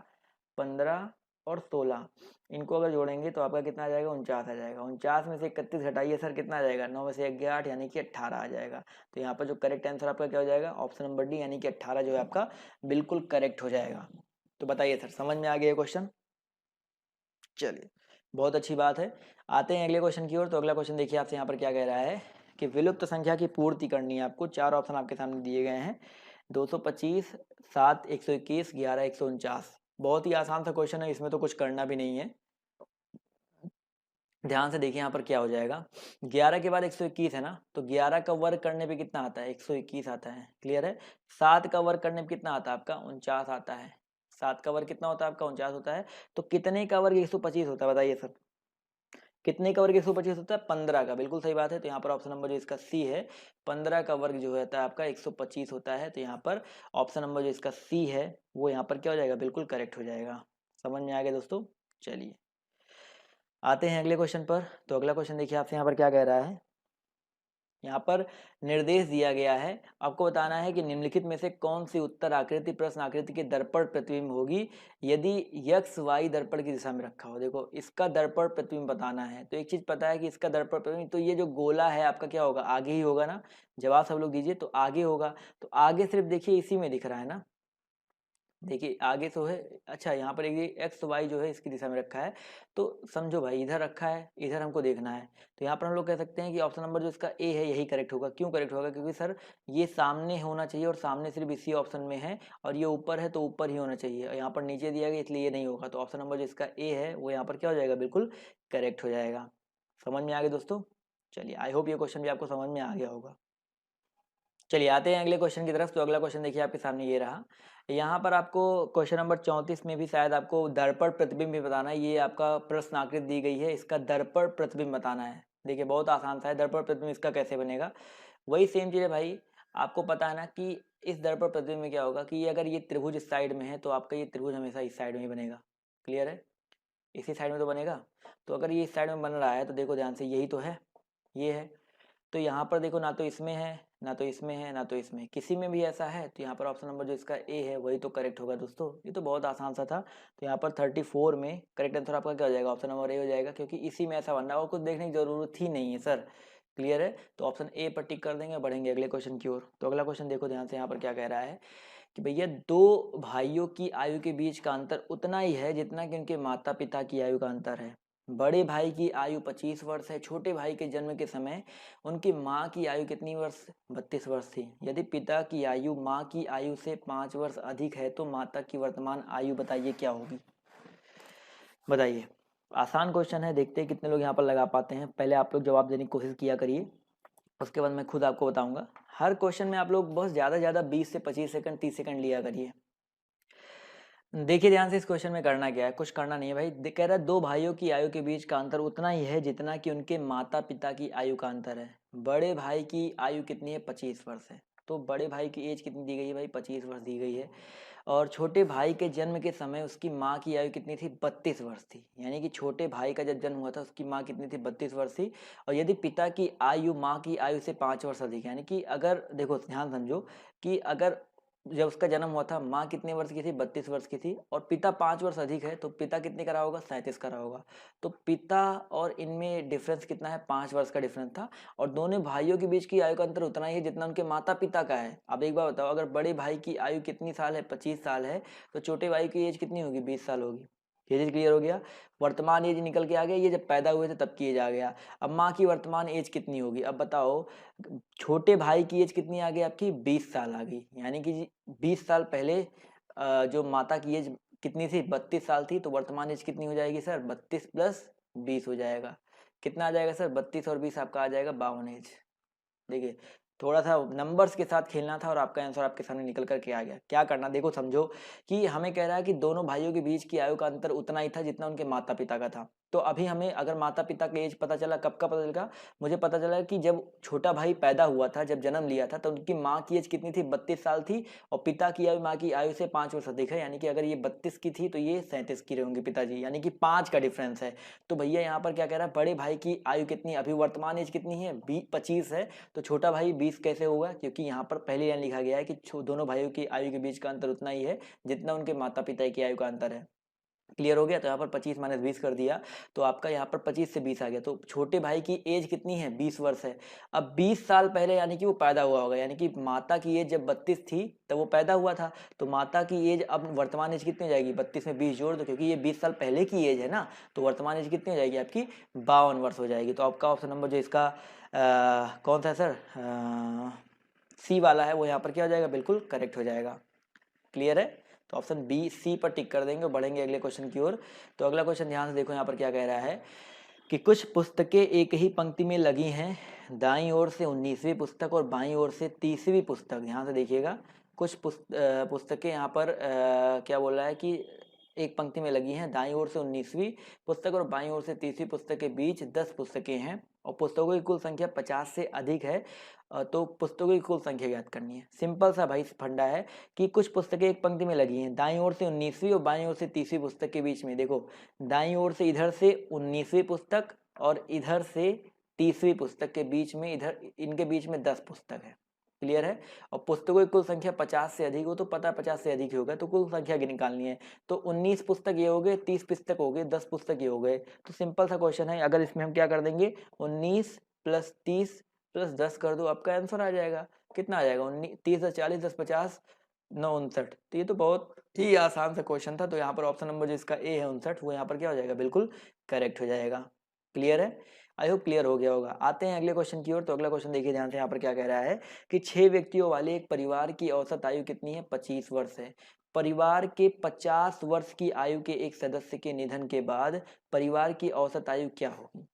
15 और 16, इनको अगर जोड़ेंगे तो आपका कितना आ जाएगा? 49 आ जाएगा। 49 में से 31 घटाइए सर, कितना आ जाएगा? 9 में से 1 गया 8, यानी कि 18 आ जाएगा। तो यहाँ पर जो करेक्ट आंसर आपका क्या हो जाएगा? ऑप्शन नंबर डी, यानी कि 18 जो है आपका बिल्कुल करेक्ट हो जाएगा। तो बताइए सर, समझ में आ गया ये क्वेश्चन? चलिए, बहुत अच्छी बात है। आते हैं अगले क्वेश्चन की ओर। तो अगला क्वेश्चन देखिए आपसे यहाँ पर क्या कह रहा है कि विलुप्त संख्या की पूर्ति करनी है आपको। 4 ऑप्शन आपके सामने दिए गए हैं, 225, 7, 121, 11, 149। बहुत ही आसान सा क्वेश्चन है, इसमें तो कुछ करना भी नहीं है। ध्यान से देखिए यहाँ पर क्या हो जाएगा। 11 के बाद 121 है ना, तो 11 का वर्ग करने पे कितना आता है? 121 आता है। क्लियर है? 7 का वर्ग करने पे कितना आता है आपका? 49 आता है। 7 का वर्ग कितना होता है आपका? 49 होता है। तो कितने का वर्ग 125 होता है? बताइए सर, कितने का वर्ग 125 होता है? 15 का। बिल्कुल सही बात है। तो यहाँ पर ऑप्शन नंबर जो इसका सी है, 15 का वर्ग जो होता है आपका 125 होता है। तो यहाँ पर ऑप्शन नंबर जो इसका सी है वो यहाँ पर क्या हो जाएगा? बिल्कुल करेक्ट हो जाएगा। समझ में आ गया दोस्तों? चलिए, आते हैं अगले क्वेश्चन पर। तो अगला क्वेश्चन देखिए आपसे यहाँ पर क्या कह रहा है। यहाँ पर निर्देश दिया गया है, आपको बताना है कि निम्नलिखित में से कौन सी उत्तर आकृति प्रश्न आकृति के दर्पण प्रतिबिंब होगी यदि x y दर्पण की दिशा में रखा हो। देखो इसका दर्पण प्रतिबिंब बताना है, तो एक चीज पता है कि इसका दर्पण प्रतिबिंब, तो ये जो गोला है आपका क्या होगा? आगे ही होगा ना। जवाब सब लोग दीजिए। तो आगे होगा, तो आगे सिर्फ देखिए इसी में दिख रहा है ना। देखिए आगे तो है, अच्छा यहाँ पर एक एक्स वाई जो है इसकी दिशा में रखा है, तो समझो भाई इधर रखा है, इधर हमको देखना है। तो यहाँ पर हम लोग कह सकते हैं कि ऑप्शन नंबर जो इसका ए है यही करेक्ट होगा। क्यों करेक्ट होगा? क्योंकि सर ये सामने होना चाहिए और सामने सिर्फ इसी ऑप्शन में है, और ये ऊपर है तो ऊपर ही होना चाहिए, और यहाँ पर नीचे दिया गया इसलिए ये नहीं होगा। तो ऑप्शन नंबर जो इसका ए है वो यहाँ पर क्या हो जाएगा? बिल्कुल करेक्ट हो जाएगा। समझ में आ गया दोस्तों? चलिए, आई होप ये क्वेश्चन भी आपको समझ में आ गया होगा। चलिए आते हैं अगले क्वेश्चन की तरफ। तो अगला क्वेश्चन देखिए आपके सामने ये रहा। यहाँ पर आपको क्वेश्चन नंबर 34 में भी शायद आपको दर्पण प्रतिबिंब भी बताना है। ये आपका प्रश्न आकृति दी गई है, इसका दर्पण प्रतिबिंब बताना है। देखिए बहुत आसान सा है, दर्पण प्रतिबिंब इसका कैसे बनेगा? वही सेम चीज़ है भाई। आपको पता है ना कि इस दर्पण प्रतिबिंब में क्या होगा कि ये अगर ये त्रिभुज इस साइड में है तो आपका ये त्रिभुज हमेशा इस साइड में ही बनेगा। क्लियर है? इसी साइड में तो बनेगा। तो अगर ये इस साइड में बन रहा है तो देखो ध्यान से, यही तो है, ये है। तो यहाँ पर देखो ना तो इसमें है, ना तो इसमें है, ना तो इसमें, किसी में भी ऐसा है। तो यहाँ पर ऑप्शन नंबर जो इसका ए है वही तो करेक्ट होगा दोस्तों। ये तो बहुत आसान सा था। तो यहाँ पर 34 में करेक्ट आंसर आपका क्या हो जाएगा? ऑप्शन नंबर ए हो जाएगा, क्योंकि इसी में ऐसा बन रहा है और कुछ देखने की जरूरत ही नहीं है सर। क्लियर है? तो ऑप्शन ए पर टिक कर देंगे, बढ़ेंगे अगले क्वेश्चन की ओर। तो अगला क्वेश्चन देखो ध्यान से, यहाँ पर क्या कह रहा है कि भैया दो भाइयों की आयु के बीच का अंतर उतना ही है जितना कि उनके माता पिता की आयु का अंतर है। बड़े भाई की आयु 25 वर्ष है। छोटे भाई के जन्म के समय उनकी माँ की आयु कितनी वर्ष? 32 वर्ष थी। यदि पिता की आयु माँ की आयु से 5 वर्ष अधिक है तो माता की वर्तमान आयु बताइए क्या होगी? बताइए। आसान क्वेश्चन है, देखते हैं कितने लोग यहाँ पर लगा पाते हैं। पहले आप लोग जवाब देने की कोशिश किया करिए, उसके बाद मैं खुद आपको बताऊंगा। हर क्वेश्चन में आप लोग बहुत ज़्यादा 20 से 25 सेकंड 30 सेकंड लिया करिए। देखिए ध्यान से, इस क्वेश्चन में करना क्या है? कुछ करना नहीं है भाई। कह रहा है दो भाइयों की आयु के बीच का अंतर उतना ही है जितना कि उनके माता पिता की आयु का अंतर है। बड़े भाई की आयु कितनी है? 25 वर्ष है। तो बड़े भाई की एज कितनी दी गई है भाई? 25 वर्ष दी गई है। और छोटे भाई के जन्म के समय उसकी माँ की आयु कितनी थी? 32 वर्ष थी। यानी कि छोटे भाई का जब जन्म हुआ था उसकी माँ कितनी थी? 32 वर्ष थी। और यदि पिता की आयु माँ की आयु से 5 वर्ष अधिक है, यानी कि अगर देखो ध्यान समझो कि अगर जब उसका जन्म हुआ था माँ कितने वर्ष की थी? 32 वर्ष की थी। और पिता 5 वर्ष अधिक है, तो पिता कितने का रहा होगा? 37 का रहा होगा। तो पिता और इनमें डिफरेंस कितना है? 5 वर्ष का डिफरेंस था। और दोनों भाइयों के बीच की आयु का अंतर उतना ही है जितना उनके माता पिता का है। अब एक बार बताओ, अगर बड़े भाई की आयु कितनी साल है? 25 साल है। तो छोटे भाई की एज कितनी होगी? 20 साल होगी। ये चीज क्लियर हो गया। वर्तमान एज निकल के आ गया, ये जब पैदा हुए थे तब की एज आ गया। अब माँ की वर्तमान एज कितनी होगी? अब बताओ, छोटे भाई की एज कितनी आ गई आपकी? 20 साल आ गई। यानी कि 20 साल पहले जो माता की एज कितनी थी? 32 साल थी। तो वर्तमान एज कितनी हो जाएगी सर? 32 प्लस 20 हो जाएगा। कितना आ जाएगा सर? 32 और 20 आपका आ जाएगा 52 एज। देखिए, थोड़ा सा नंबर्स के साथ खेलना था और आपका आंसर आपके सामने निकल करके आ गया। क्या करना, देखो समझो कि हमें कह रहा है कि दोनों भाइयों के बीच की आयु का अंतर उतना ही था जितना उनके माता पिता का था। तो अभी हमें अगर माता पिता का एज पता चला, कब का पता चला? मुझे पता चला कि जब छोटा भाई पैदा हुआ था, जब जन्म लिया था, तो उनकी माँ की एज कितनी थी? 32 साल थी। और पिता की आयु माँ की आयु से 5 वर्ष अधिक है। यानी कि अगर ये 32 की थी तो ये 37 की रहेंगे पिताजी, यानी कि 5 का डिफरेंस है। तो भैया यहाँ पर क्या कह रहा है? बड़े भाई की आयु कितनी अभी वर्तमान एज कितनी है? 25 है। तो छोटा भाई 20 कैसे होगा? क्योंकि यहाँ पर पहली लाइन लिखा गया है कि दोनों भाइयों की आयु के बीच का अंतर उतना ही है जितना उनके माता पिता की आयु का अंतर है। क्लियर हो गया? तो यहाँ पर 25 माइनस 20 कर दिया, तो आपका यहाँ पर 25 से 20 आ गया। तो छोटे भाई की एज कितनी है? 20 वर्ष है। अब 20 साल पहले यानी कि वो पैदा हुआ होगा, यानी कि माता की एज जब 32 थी तब वो पैदा हुआ था। तो माता की एज अब वर्तमान एज कितनी हो जाएगी? 32 में 20 जोड़ दो, क्योंकि ये 20 साल पहले की एज है ना। तो वर्तमान एज कितनी हो जाएगी आपकी? 52 वर्ष हो जाएगी। तो आपका ऑप्शन नंबर जो इसका कौन सा है सर? सी वाला है, वो यहाँ पर क्या हो जाएगा? बिल्कुल करेक्ट हो जाएगा। क्लियर है? तो ऑप्शन बी सी पर टिक कर देंगे और बढ़ेंगे अगले क्वेश्चन की ओर। तो अगला क्वेश्चन ध्यान से देखो, यहाँ पर क्या कह रहा है कि कुछ पुस्तकें एक ही पंक्ति में लगी हैं, दाईं ओर से 19वीं पुस्तक और बाईं ओर से 30वीं पुस्तक। ध्यान से देखिएगा, कुछ पुस्तकें यहाँ पर क्या बोल रहा है कि एक पंक्ति में लगी हैं, दाईं ओर से 19वीं पुस्तक और बाईं ओर से 30वीं पुस्तक के बीच 10 पुस्तकें हैं और पुस्तकों की कुल संख्या 50 से अधिक है। तो पुस्तकों की कुल संख्या ज्ञात करनी है। सिंपल सा भाई फंडा है कि कुछ पुस्तकें एक पंक्ति में लगी हैं, दाईं ओर से 19वीं और बाईं ओर से 30वीं पुस्तक के बीच में। देखो, दाईं ओर से इधर से 19वीं पुस्तक और इधर से 30वीं पुस्तक के बीच में, इधर इनके बीच में 10 पुस्तक है। क्लियर है? और पुस्तकों की कुल संख्या 50 से अधिक हो, तो पता 50 से अधिक ही होगा, तो कुल संख्या की निकालनी है। तो 19 पुस्तक ये हो गए, 30 पुस्तक हो गए, 10 पुस्तक ये हो गए। तो सिंपल सा क्वेश्चन है, अगर इसमें हम क्या कर देंगे? 19 प्लस 30 प्लस 10 कर दो, आपका आंसर आ जाएगा। कितना आ जाएगा? 19, 30 10 40 10 50 9 59। तो ये तो बहुत ही आसान सा क्वेश्चन था। तो यहाँ पर ऑप्शन नंबर जो इसका ए है 59, वो यहाँ पर क्या हो जाएगा? बिल्कुल करेक्ट हो जाएगा। क्लियर है? आई होप क्लियर हो गया होगा। आते हैं अगले क्वेश्चन की ओर। तो अगला क्वेश्चन देखिए ध्यान से, यहाँ पर क्या कह रहा है कि 6 व्यक्तियों वाले एक परिवार की औसत आयु कितनी है? 25 वर्ष है। परिवार के 50 वर्ष की आयु के एक सदस्य के निधन के बाद परिवार की औसत आयु क्या होगी?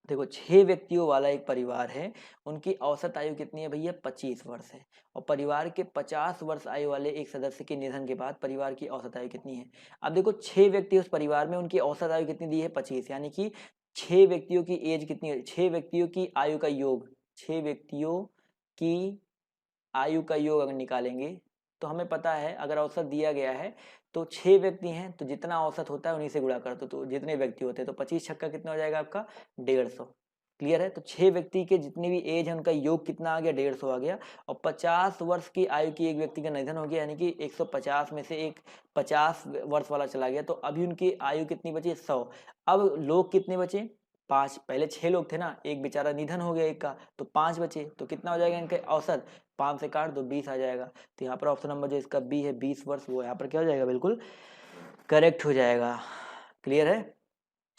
देखो, 6 व्यक्तियों वाला एक परिवार है, उनकी औसत आयु कितनी है भैया? 25 वर्ष है। और परिवार के 50 वर्ष आयु वाले एक सदस्य के निधन के बाद परिवार की औसत आयु कितनी है? अब देखो, 6 व्यक्ति उस परिवार में, उनकी औसत आयु कितनी दी है? 25। यानी कि 6 व्यक्तियों की एज कितनी है? 6 व्यक्तियों की आयु का योग, 6 व्यक्तियों की आयु का योग अगर निकालेंगे तो हमें पता है, अगर औसत दिया गया है तो 6 व्यक्ति हैं, तो जितना औसत होता है उन्हीं से गुणा कर दो, तो जितने व्यक्ति होते हैं, तो 25 छक्का कितना हो जाएगा आपका? 150। क्लियर है? तो 6 व्यक्ति के जितनी भी एज है उनका योग कितना आ गया? 150 आ गया। और 50 वर्ष की आयु की एक व्यक्ति का निधन हो गया, यानी कि 150 में से एक 50 वर्ष वाला चला गया, तो अभी उनकी आयु कितनी बची? 100। अब लोग कितने बचे? 5। पहले 6 लोग थे ना, एक बेचारा निधन हो गया एक का, तो 5 बचे। तो कितना हो जाएगा इनके औसत? 5 से काट दो, 20 आ जाएगा। तो यहाँ पर ऑप्शन नंबर जो इसका बी है 20 वर्ष, वो यहाँ पर क्या हो जाएगा? बिल्कुल करेक्ट हो जाएगा। क्लियर है?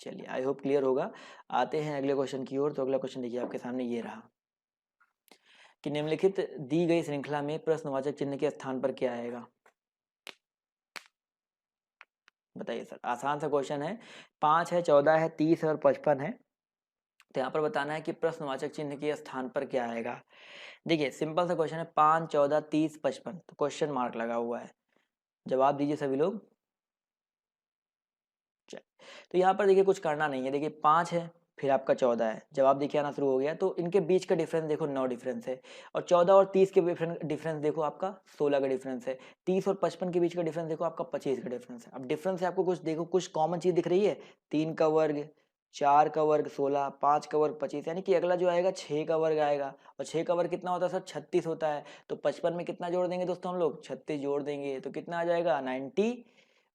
चलिए, आई होप क्लियर होगा। आते हैं अगले क्वेश्चन की ओर। तो अगला क्वेश्चन देखिए आपके सामने ये रहा कि निम्नलिखित दी गई श्रृंखला में प्रश्नवाचक चिन्ह के स्थान पर क्या आएगा? बताइए सर, आसान सा क्वेश्चन है। 5 है, 14 है, 30 है और 55 है। तो यहाँ पर बताना है कि प्रश्नवाचक चिन्ह के स्थान पर क्या आएगा। देखिए, सिंपल सा क्वेश्चन है, 5 14 30 55, तो क्वेश्चन मार्क लगा हुआ है। जवाब दीजिए सभी लोग। तो यहाँ पर देखिए कुछ करना नहीं है। देखिए, 5 है, फिर आपका 14 है। जवाब देखिए आना शुरू हो गया। तो इनके बीच का डिफरेंस देखो 9 डिफरेंस है, और 14 और 30 के डिफरेंस देखो आपका 16 का डिफरेंस है। 30 और 55 के बीच का डिफरेंस देखो आपका 25 का डिफरेंस है। अब डिफरेंस से आपको कुछ देखो, कुछ कॉमन चीज दिख रही है। 3 का वर्ग, 4 का वर्ग 16, 5 का वर्ग 25, यानी कि अगला जो आएगा 6 का वर्ग आएगा। और 6 का वर्ग कितना होता है सर? 36 होता है। तो 55 में कितना जोड़ देंगे दोस्तों हम लोग? 36 जोड़ देंगे तो कितना आ जाएगा?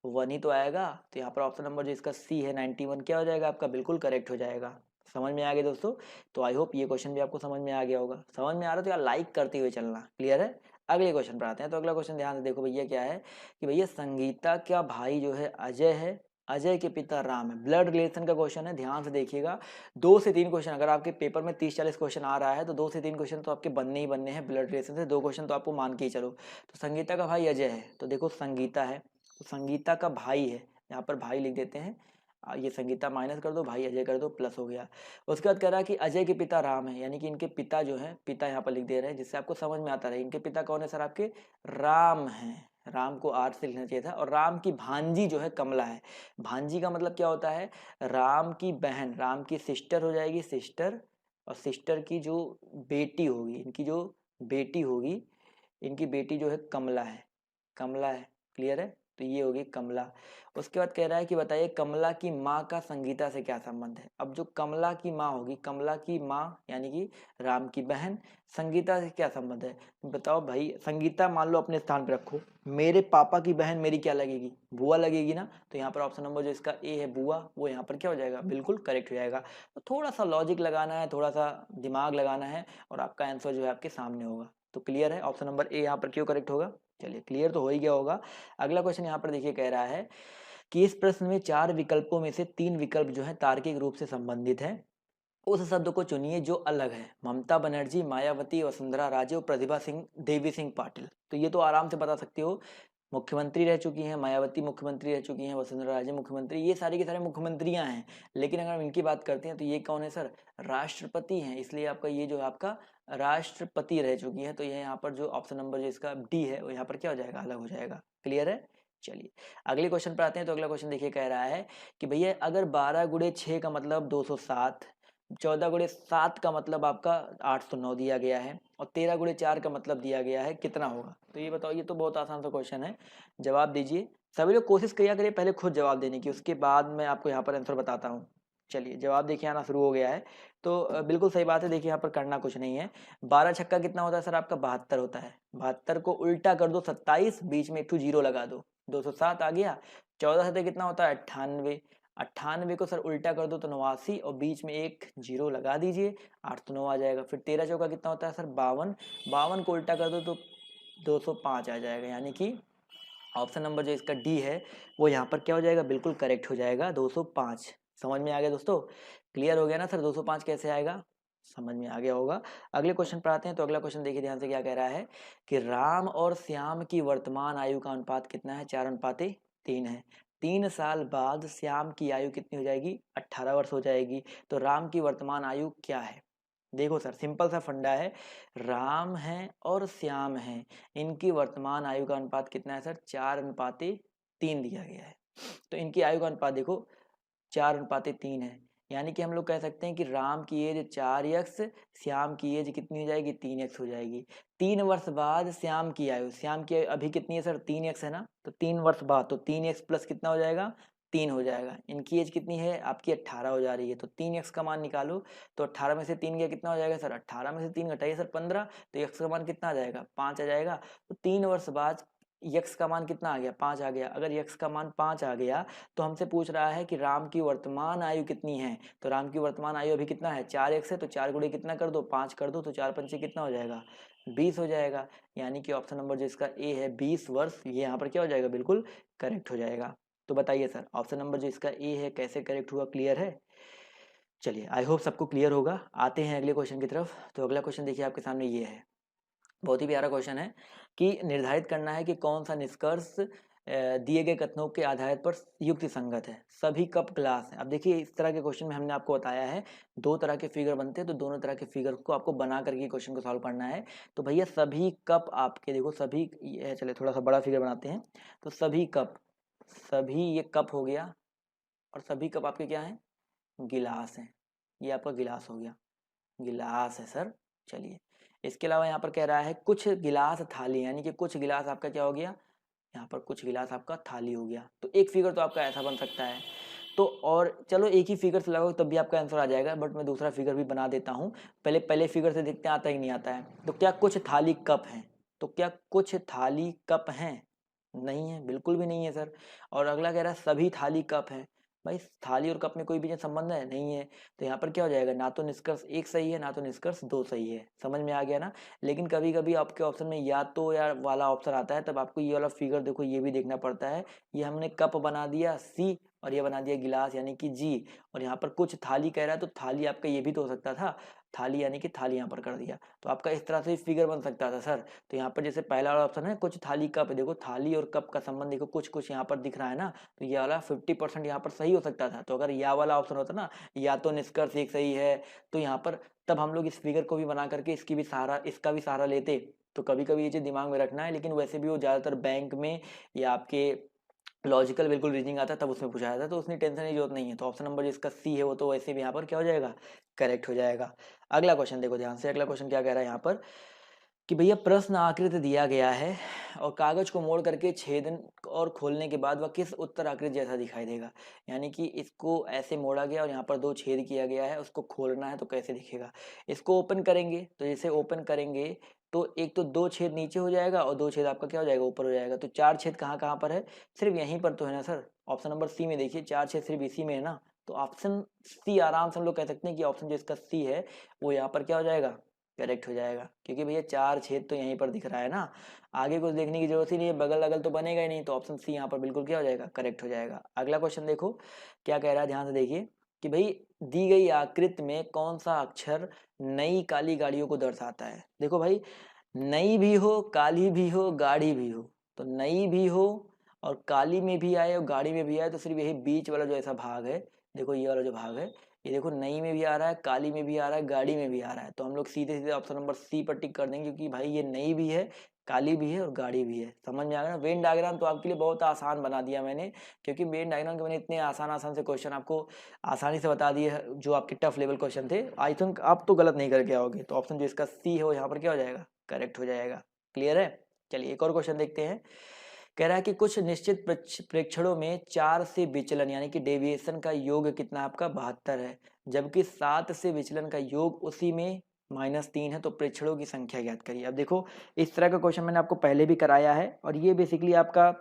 91 ही तो आएगा। तो यहाँ पर ऑप्शन नंबर जो इसका सी है 91 क्या हो जाएगा आपका? बिल्कुल करेक्ट हो जाएगा। समझ में आ गया दोस्तों? तो आई होप ये क्वेश्चन भी आपको समझ में आ गया होगा। समझ में आ रहा है तो यार लाइक करते हुए चलना। क्लियर है? अगले क्वेश्चन पर आते हैं। तो अगला क्वेश्चन ध्यान से देखो भैया, क्या है कि भैया संगीता का भाई जो है अजय है, अजय के पिता राम है। ब्लड रिलेशन का क्वेश्चन है, ध्यान से देखिएगा। 2 से 3 क्वेश्चन, अगर आपके पेपर में 30-40 क्वेश्चन आ रहा है तो 2 से 3 क्वेश्चन तो आपके बनने ही बनने हैं ब्लड रिलेशन से। 2 क्वेश्चन तो आपको मान के ही चलो। तो संगीता का भाई अजय है, तो देखो संगीता है, तो संगीता का भाई है, यहाँ पर भाई लिख देते हैं। ये संगीता माइनस कर दो, भाई अजय कर दो, प्लस हो गया। उसके बाद कह रहा है कि अजय के पिता राम है, यानी कि इनके पिता जो है, पिता यहाँ पर लिख दे रहे हैं जिससे आपको समझ में आता रहे। इनके पिता कौन है सर? आपके राम हैं। राम को आर से लिखना चाहिए था। और राम की भांजी जो है कमला है। भांजी का मतलब क्या होता है? राम की बहन, राम की सिस्टर हो जाएगी, सिस्टर। और सिस्टर की जो बेटी होगी, इनकी जो बेटी होगी, इनकी बेटी जो है कमला है, कमला है। क्लियर है? तो ये होगी कमला। उसके बाद कह रहा है कि बताइए कमला की माँ का संगीता से क्या संबंध है। अब जो कमला की माँ होगी, कमला की माँ यानी कि राम की बहन, संगीता से क्या संबंध है? बताओ भाई। संगीता मान लो अपने स्थान पर रखो, मेरे पापा की बहन मेरी क्या लगेगी? बुआ लगेगी ना। तो यहाँ पर ऑप्शन नंबर जो इसका ए है बुआ, वो यहाँ पर क्या हो जाएगा? बिल्कुल करेक्ट हो जाएगा। तो थोड़ा सा लॉजिक लगाना है, थोड़ा सा दिमाग लगाना है, और आपका आंसर जो है आपके सामने होगा। तो क्लियर है? ऑप्शन नंबर ए यहाँ पर क्यों करेक्ट होगा? चलिए क्लियर तो हो ही गया होगा। अगला क्वेश्चन यहाँ पर देखिए, कह रहा है कि इस प्रश्न में 4 विकल्पों में से 3 विकल्प जो है तार्किक रूप से संबंधित है। उस शब्द को चुनिए जो अलग है। ममता बनर्जी, मायावती, वसुंधरा राजे और प्रतिभा सिंह, देवी सिंह पाटिल। तो ये तो आराम से बता सकते हो, मुख्यमंत्री रह चुकी हैं, मायावती मुख्यमंत्री रह चुकी हैं, वसुंधरा राजे मुख्यमंत्री, ये सारी की सारी मुख्यमंत्रियां हैं। लेकिन अगर हम इनकी बात करते हैं तो ये कौन है सर? राष्ट्रपति हैं। इसलिए आपका ये जो है आपका राष्ट्रपति रह चुकी है। तो ये यहाँ पर जो ऑप्शन नंबर जो इसका डी है वो यहाँ पर क्या हो जाएगा? अलग हो जाएगा। क्लियर है? चलिए अगले क्वेश्चन पर आते हैं। तो अगला क्वेश्चन देखिए, कह रहा है कि भैया अगर 12 गुणे 6 का मतलब 207, 14 गुणे 7 का मतलब आपका 809 दिया गया है, और 13 गुणे 4 का मतलब दिया गया है, कितना होगा? तो ये बताओ। ये तो बहुत आसान सा क्वेश्चन है, जवाब दीजिए। सभी लोग कोशिश किया करिए पहले खुद जवाब देने की, उसके बाद मैं आपको यहाँ पर आंसर बताता हूँ। चलिए जवाब देखिए आना शुरू हो गया है। तो बिल्कुल सही बात है। देखिए यहाँ पर करना कुछ नहीं है। 12 छक्का कितना होता है सर? आपका 72 होता है। 72 को उल्टा कर दो 27, बीच में एक टू जीरो लगा दो, 207 आ गया। 14 से कितना होता है? 98। 98 को सर उल्टा कर दो तो 89, और बीच में एक जीरो लगा दीजिए, 8 तो 9 आ जाएगा। फिर 13 चौका कितना होता है सर? 52। 52 को उल्टा कर दो तो 205 आ जाएगा, यानी कि ऑप्शन नंबर जो इसका डी है वो यहाँ पर क्या हो जाएगा? बिल्कुल करेक्ट हो जाएगा, 205। समझ में आ गया दोस्तों? क्लियर हो गया ना सर? 205 कैसे आएगा? समझ में आ गया होगा। अगले क्वेश्चन पर आते हैं। तो अगला क्वेश्चन देखिए ध्यान से, क्या कह रहा है कि राम और श्याम की वर्तमान आयु का अनुपात कितना है? 4:3 है। 3 साल बाद श्याम की आयु कितनी हो जाएगी? 18 वर्ष हो जाएगी। तो राम की वर्तमान आयु क्या है? देखो सर सिंपल सा फंडा है, राम है और श्याम है, इनकी वर्तमान आयु का अनुपात कितना है सर? 4:3 दिया गया है। तो इनकी आयु का अनुपात देखो 4:3 है, यानी कि हम लोग कह सकते हैं कि राम की एज 4x, श्याम की एज कितनी हो जाएगी? 3x हो जाएगी। 3 वर्ष बाद श्याम की आयु, श्याम की आयु अभी कितनी है सर? 3x है ना। तो 3 वर्ष बाद तो 3x प्लस कितना हो जाएगा? 3 हो जाएगा। इनकी एज कितनी है? आपकी 18 हो जा रही है। तो 3x का मान निकालो। तो 18 में से 3 गया, कितना हो जाएगा सर? 18 में से 3 घटाइए सर 15, तो x का मान कितना आ जाएगा? 5 आ जाएगा। तो 3 वर्ष बाद यक्स का मान कितना आ गया? 5 आ गया। अगर यक्स का मान 5 आ गया तो हमसे पूछ रहा है कि राम की वर्तमान आयु कितनी है। तो राम की वर्तमान आयु अभी कितना है? 4x है। तो 4 गुणे कितना कर दो? 5 कर दो। तो 4 पंचे कितना हो जाएगा? 20 हो जाएगा। यानी कि ऑप्शन नंबर जो इसका ए है 20 वर्ष, ये यहाँ पर क्या हो जाएगा? बिल्कुल करेक्ट हो जाएगा। तो बताइए सर ऑप्शन नंबर जो इसका ए है कैसे करेक्ट हुआ? क्लियर है? चलिए आई होप सबको क्लियर होगा। आते हैं अगले क्वेश्चन की तरफ। तो अगला क्वेश्चन देखिए आपके सामने ये है, बहुत ही प्यारा क्वेश्चन है कि निर्धारित करना है कि कौन सा निष्कर्ष दिए गए कथनों के आधार पर युक्ति संगत है। सभी कप ग्लास है। अब देखिए इस तरह के क्वेश्चन में हमने आपको बताया है 2 तरह के फिगर बनते हैं, तो दोनों तरह के फिगर को आपको बना करके क्वेश्चन को सॉल्व करना है। तो भैया सभी कप आपके देखो सभी, चले थोड़ा सा बड़ा फिगर बनाते हैं। तो सभी कप, सभी ये कप हो गया, और सभी कप आपके क्या है? गिलास हैं। ये आपका गिलास हो गया, गिलास है सर। चलिए, इसके अलावा यहाँ पर कह रहा है कुछ गिलास थाली, यानी कि कुछ गिलास आपका क्या हो गया, यहाँ पर कुछ गिलास आपका थाली हो गया। तो एक फिगर तो आपका ऐसा बन सकता है। तो और चलो एक ही फिगर से लगाओ तब भी आपका आंसर आ जाएगा, बट मैं दूसरा फिगर भी बना देता हूँ। पहले पहले फिगर से देखते हैं आता है कि नहीं आता है। तो क्या कुछ थाली कप हैं, तो क्या कुछ थाली कप हैं, नहीं है, बिल्कुल भी नहीं है सर। और अगला कह रहा है सभी थाली कप हैं, भाई थाली और कप में कोई भी संबंध है नहीं है। तो यहाँ पर क्या हो जाएगा, ना तो निष्कर्ष एक सही है ना तो निष्कर्ष दो सही है। समझ में आ गया ना। लेकिन कभी कभी आपके ऑप्शन में या तो या वाला ऑप्शन आता है, तब आपको ये वाला फिगर देखो ये भी देखना पड़ता है। ये हमने कप बना दिया सी और ये बना दिया गिलास यानी कि जी, और यहाँ पर कुछ थाली कह रहा है तो थाली आपका ये भी तो हो सकता था, थाली यानी कि थाली यहाँ पर कर दिया। तो आपका इस तरह से फिगर बन सकता था सर। तो यहाँ पर जैसे पहला वाला ऑप्शन है कुछ थाली कप, देखो थाली और कप का संबंध देखो कुछ कुछ यहाँ पर दिख रहा है ना, तो ये वाला 50% यहाँ पर सही हो सकता था। तो अगर या वाला ऑप्शन होता ना, या तो निष्कर्ष एक सही है, तो यहाँ पर तब हम लोग इस फिगर को भी बना करके इसकी भी सहारा, इसका भी सहारा लेते। तो कभी कभी ये चीज़ दिमाग में रखना है। लेकिन वैसे भी वो ज़्यादातर बैंक में या आपके लॉजिकल बिल्कुल रीजनिंग आता है तब उसमें पूछा जाता है, तो उसमें टेंशन की जरूरत नहीं है। तो ऑप्शन नंबर जिसका सी है वो तो वैसे भी यहाँ पर क्या हो जाएगा, करेक्ट हो जाएगा। अगला क्वेश्चन देखो ध्यान से, अगला क्वेश्चन क्या कह रहा है यहाँ पर कि भैया प्रश्न आकृति दिया गया है और कागज को मोड़ करके छेदन और खोलने के बाद वह किस उत्तर आकृति जैसा दिखाई देगा। यानी कि इसको ऐसे मोड़ा गया और यहाँ पर दो छेद किया गया है, उसको खोलना है तो कैसे दिखेगा। इसको ओपन करेंगे तो जैसे ओपन करेंगे तो एक तो दो छेद नीचे हो जाएगा और दो छेद आपका क्या हो जाएगा, ऊपर हो जाएगा। तो चार छेद कहाँ कहाँ पर है, सिर्फ यहीं पर तो है ना सर। ऑप्शन नंबर सी में देखिए चार छेद सिर्फ इसी में है ना। तो ऑप्शन सी आराम से हम लोग कह सकते हैं कि ऑप्शन जो इसका सी है वो यहाँ पर क्या हो जाएगा, करेक्ट हो जाएगा। क्योंकि भैया चार छेद तो यहीं पर दिख रहा है ना, आगे कुछ देखने की जरूरत ही नहीं है, बगल अगल तो बनेगा ही नहीं। तो ऑप्शन सी यहाँ पर बिल्कुल क्या हो जाएगा, करेक्ट हो जाएगा। अगला क्वेश्चन देखो क्या कह रहा है, ध्यान से देखिए कि भाई दी गई आकृति में कौन सा अक्षर नई काली गाड़ियों को दर्शाता है। देखो भाई, नई भी हो काली भी हो गाड़ी भी हो, तो नई भी हो और काली में भी आए और गाड़ी में भी आए, तो सिर्फ यही बीच वाला जो ऐसा भाग है, देखो ये वाला जो भाग है, ये देखो नई में भी आ रहा है, काली में भी आ रहा है, गाड़ी में भी आ रहा है। तो हम लोग सीधे सीधे ऑप्शन नंबर सी पर टिक कर देंगे, क्योंकि भाई ये नई भी है, काली भी है और गाड़ी भी है। समझ में आ गया ना। वेन डायग्राम तो आपके लिए बहुत आसान बना दिया मैंने, क्योंकि वेन डायग्राम के मैंने इतने आसान आसान से क्वेश्चन आपको आसानी से बता दिए जो आपके टफ लेवल क्वेश्चन थे। आई थिंक आप तो गलत नहीं करके आओगे। तो ऑप्शन जो इसका सी है वो यहाँ पर क्या हो जाएगा, करेक्ट हो जाएगा। क्लियर है। चलिए एक और क्वेश्चन देखते हैं। कह रहा है कि कुछ निश्चित प्रेक्षणों में 4 से विचलन यानी कि डेविएशन का योग कितना आपका 72 है, जबकि 7 से विचलन का योग उसी में -3 है। तो प्रेक्षणों की संख्या ज्ञात करिए। अब देखो इस तरह का क्वेश्चन मैंने आपको पहले भी कराया है और ये बेसिकली आपका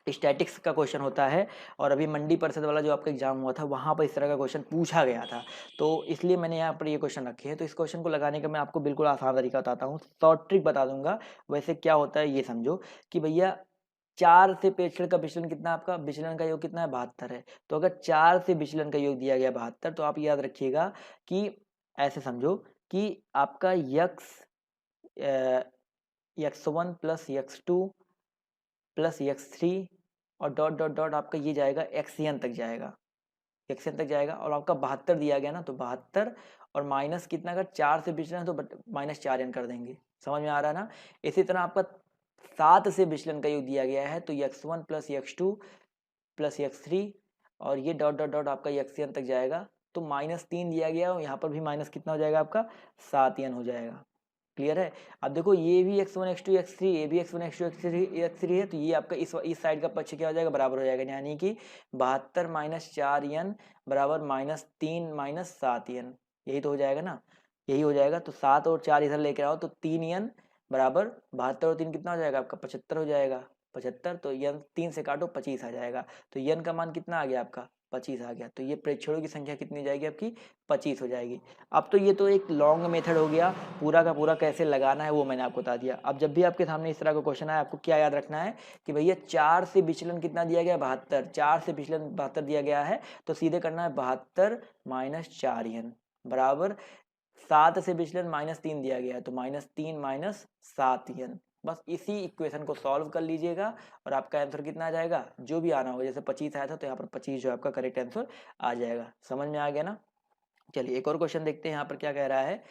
स्टैटिक्स का क्वेश्चन होता है। और अभी मंडी परिषद वाला जो आपका एग्जाम हुआ था वहाँ पर इस तरह का क्वेश्चन पूछा गया था, तो इसलिए मैंने यहाँ पर ये क्वेश्चन रखे हैं। तो इस क्वेश्चन को लगाने का मैं आपको बिल्कुल आसान तरीका बताता हूँ, शॉर्ट ट्रिक बता दूंगा। वैसे क्या होता है ये समझो कि भैया 4 से प्रेक्षण का विचलन कितना, आपका विचलन का योग कितना है 72 है। तो अगर 4 से विचलन का योग दिया गया 72, तो आप याद रखिएगा कि ऐसे समझो कि आपका x1 plus x2 plus x3 और डॉट डॉट डॉट आपका ये जाएगा xn तक जाएगा, xn तक जाएगा। और आपका 72 दिया गया ना, तो 72 और माइनस कितना, अगर 4 से विचलन है तो -4n कर देंगे। समझ में आ रहा है ना। इसी तरह आपका 7 से विचलन का योग दिया गया है, तो x1 plus x2 plus x3 और ये डॉट डॉट डॉट आपका xn तक जाएगा। तो -3 दिया गया और यहाँ पर भी माइनस कितना हो जाएगा आपका 7n हो जाएगा। क्लियर है। अब देखो ये भी x1 x2 x3, ये भी x1 x2 x3 है, तो ये आपका इस साइड का पक्ष क्या हो जाएगा, बराबर हो जाएगा। यानी कि 72 - 4n बराबर -3 - 7n, यही तो हो जाएगा ना, यही हो जाएगा। तो 7 और 4 इधर लेके आओ तो 3n बराबर 72 और 3 कितना हो जाएगा आपका 75 हो जाएगा। 75 तो n 3 से काटो 25 आ जाएगा। तो n का मान कितना आ गया आपका 25 आ गया। तो ये प्रेक्षणों की संख्या कितनी जाएगी आपकी 25 हो जाएगी। अब तो ये तो एक लॉन्ग मेथड हो गया, पूरा का पूरा कैसे लगाना है वो मैंने आपको बता दिया। अब जब भी आपके सामने इस तरह का क्वेश्चन आए आपको क्या याद रखना है कि भैया 4 से विचलन कितना दिया गया 72, 4 से विचलन 72 दिया गया है, तो सीधे करना है 72 - 4n बराबर 7 से विचलन -3 दिया गया है, तो -3 - 7n। बस इसी इक्वेशन को सॉल्व कर लीजिएगा और आपका आंसर कितना आ जाएगा, जो भी आना होगा। जैसे 25 आया था तो यहाँ पर 25 जो आपका करेक्ट आंसर आ जाएगा। समझ में आ गया ना। चलिए एक और क्वेश्चन देखते हैं यहाँ पर क्या कह रहा है।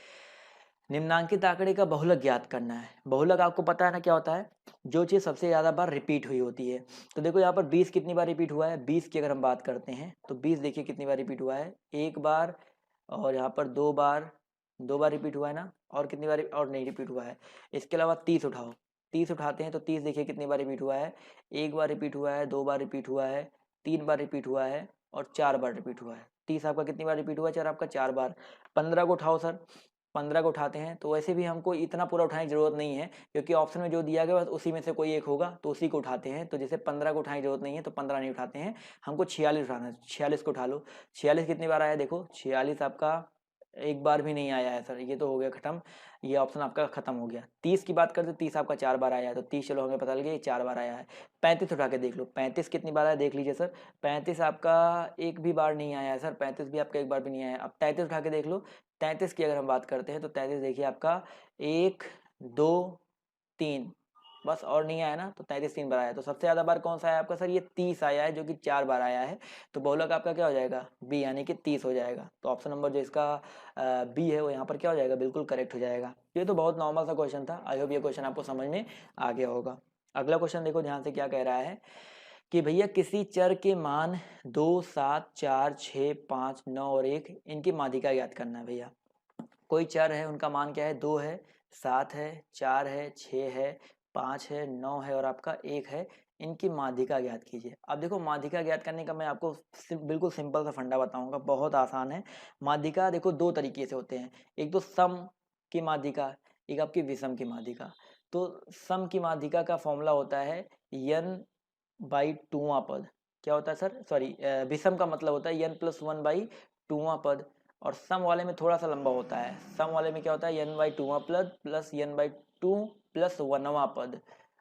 निम्नांकित आंकड़े का बहुलक ज्ञात करना है। बहुलक आपको पता है ना क्या होता है, जो चीज़ सबसे ज़्यादा बार रिपीट हुई होती है। तो देखो यहाँ पर 20 कितनी बार रिपीट हुआ है, 20 की अगर हम बात करते हैं तो 20 देखिए कितनी बार रिपीट हुआ है, एक बार, और यहाँ पर 2 बार रिपीट हुआ है ना, और कितनी बार और नहीं रिपीट हुआ है। इसके अलावा 30 उठाओ, 30 उठाते हैं तो 30 देखिए कितनी बार रिपीट हुआ है, 1 बार रिपीट हुआ है, 2 बार रिपीट हुआ है, 3 बार रिपीट हुआ है और 4 बार रिपीट हुआ है। 30 आपका कितनी बार रिपीट हुआ है, 4 बार। 15 को उठाओ सर, 15 को उठाते हैं तो वैसे भी हमको इतना पूरा उठाने की जरूरत नहीं है, क्योंकि ऑप्शन में जो दिया गया बस उसी में से कोई एक होगा तो उसी को उठाते हैं। तो जैसे 15 को उठाने की जरूरत नहीं है तो 15 नहीं उठाते हैं, हमको 46 उठाना है। 46 को उठा लो। 46 कितनी बार आया, देखो 46 आपका एक बार भी नहीं आया है सर, ये तो हो गया खत्म, ये ऑप्शन आपका खत्म हो गया। 30 की बात करते 30 आपका 4 बार आया है, तो 30 चलो हमें पता लग गया 4 बार आया है। 35 उठा के देख लो, 35 कितनी बार आया देख लीजिए सर। 35 आपका एक भी बार नहीं आया है सर, 35 भी आपका एक बार भी नहीं आया। अब 33 उठा के देख लो। 33 की अगर हम बात करते हैं तो 33 देखिए आपका 1 2 3 बस, और नहीं आया ना, तो 33 3 बार आया। तो सबसे ज़्यादा बार कौन सा आया आपका सर, ये 30 आया है जो कि 4 बार आया है। तो बहुलक आपका क्या हो जाएगा, बी यानी कि 30 हो जाएगा। तो ऑप्शन नंबर जो इसका बी है वो यहाँ पर क्या हो जाएगा, बिल्कुल करेक्ट हो जाएगा। ये तो बहुत नॉर्मल सा क्वेश्चन था, आई होप ये क्वेश्चन आपको समझ में आ गया होगा। अगला क्वेश्चन देखो ध्यान से, क्या कह रहा है कि भैया किसी चर के मान 2 7 4 6 5 9 और 1 इनकी माध्यिका ज्ञात करना है। भैया कोई चर है, उनका मान क्या है, 2 है, 7 है, 4 है, 6 है, 5 है, 9 है और आपका 1 है। इनकी माध्यिका ज्ञात कीजिए। अब देखो माध्यिका ज्ञात करने का मैं आपको बिल्कुल सिंपल सा फंडा बताऊंगा, बहुत आसान है। माध्यिका देखो दो तरीके से होते हैं, एक तो सम की माध्यिका, एक आपकी विषम की माध्यिका। तो सम की माध्यिका का फॉर्मूला होता है n/2वां पद। क्या होता है सर, सॉरी, विषम का मतलब होता है n+1/2वां पद। और सम वाले में थोड़ा सा लंबा होता है, सम वाले में क्या होता है n/2वां पद प्लस n/2 प्लस 1वां पद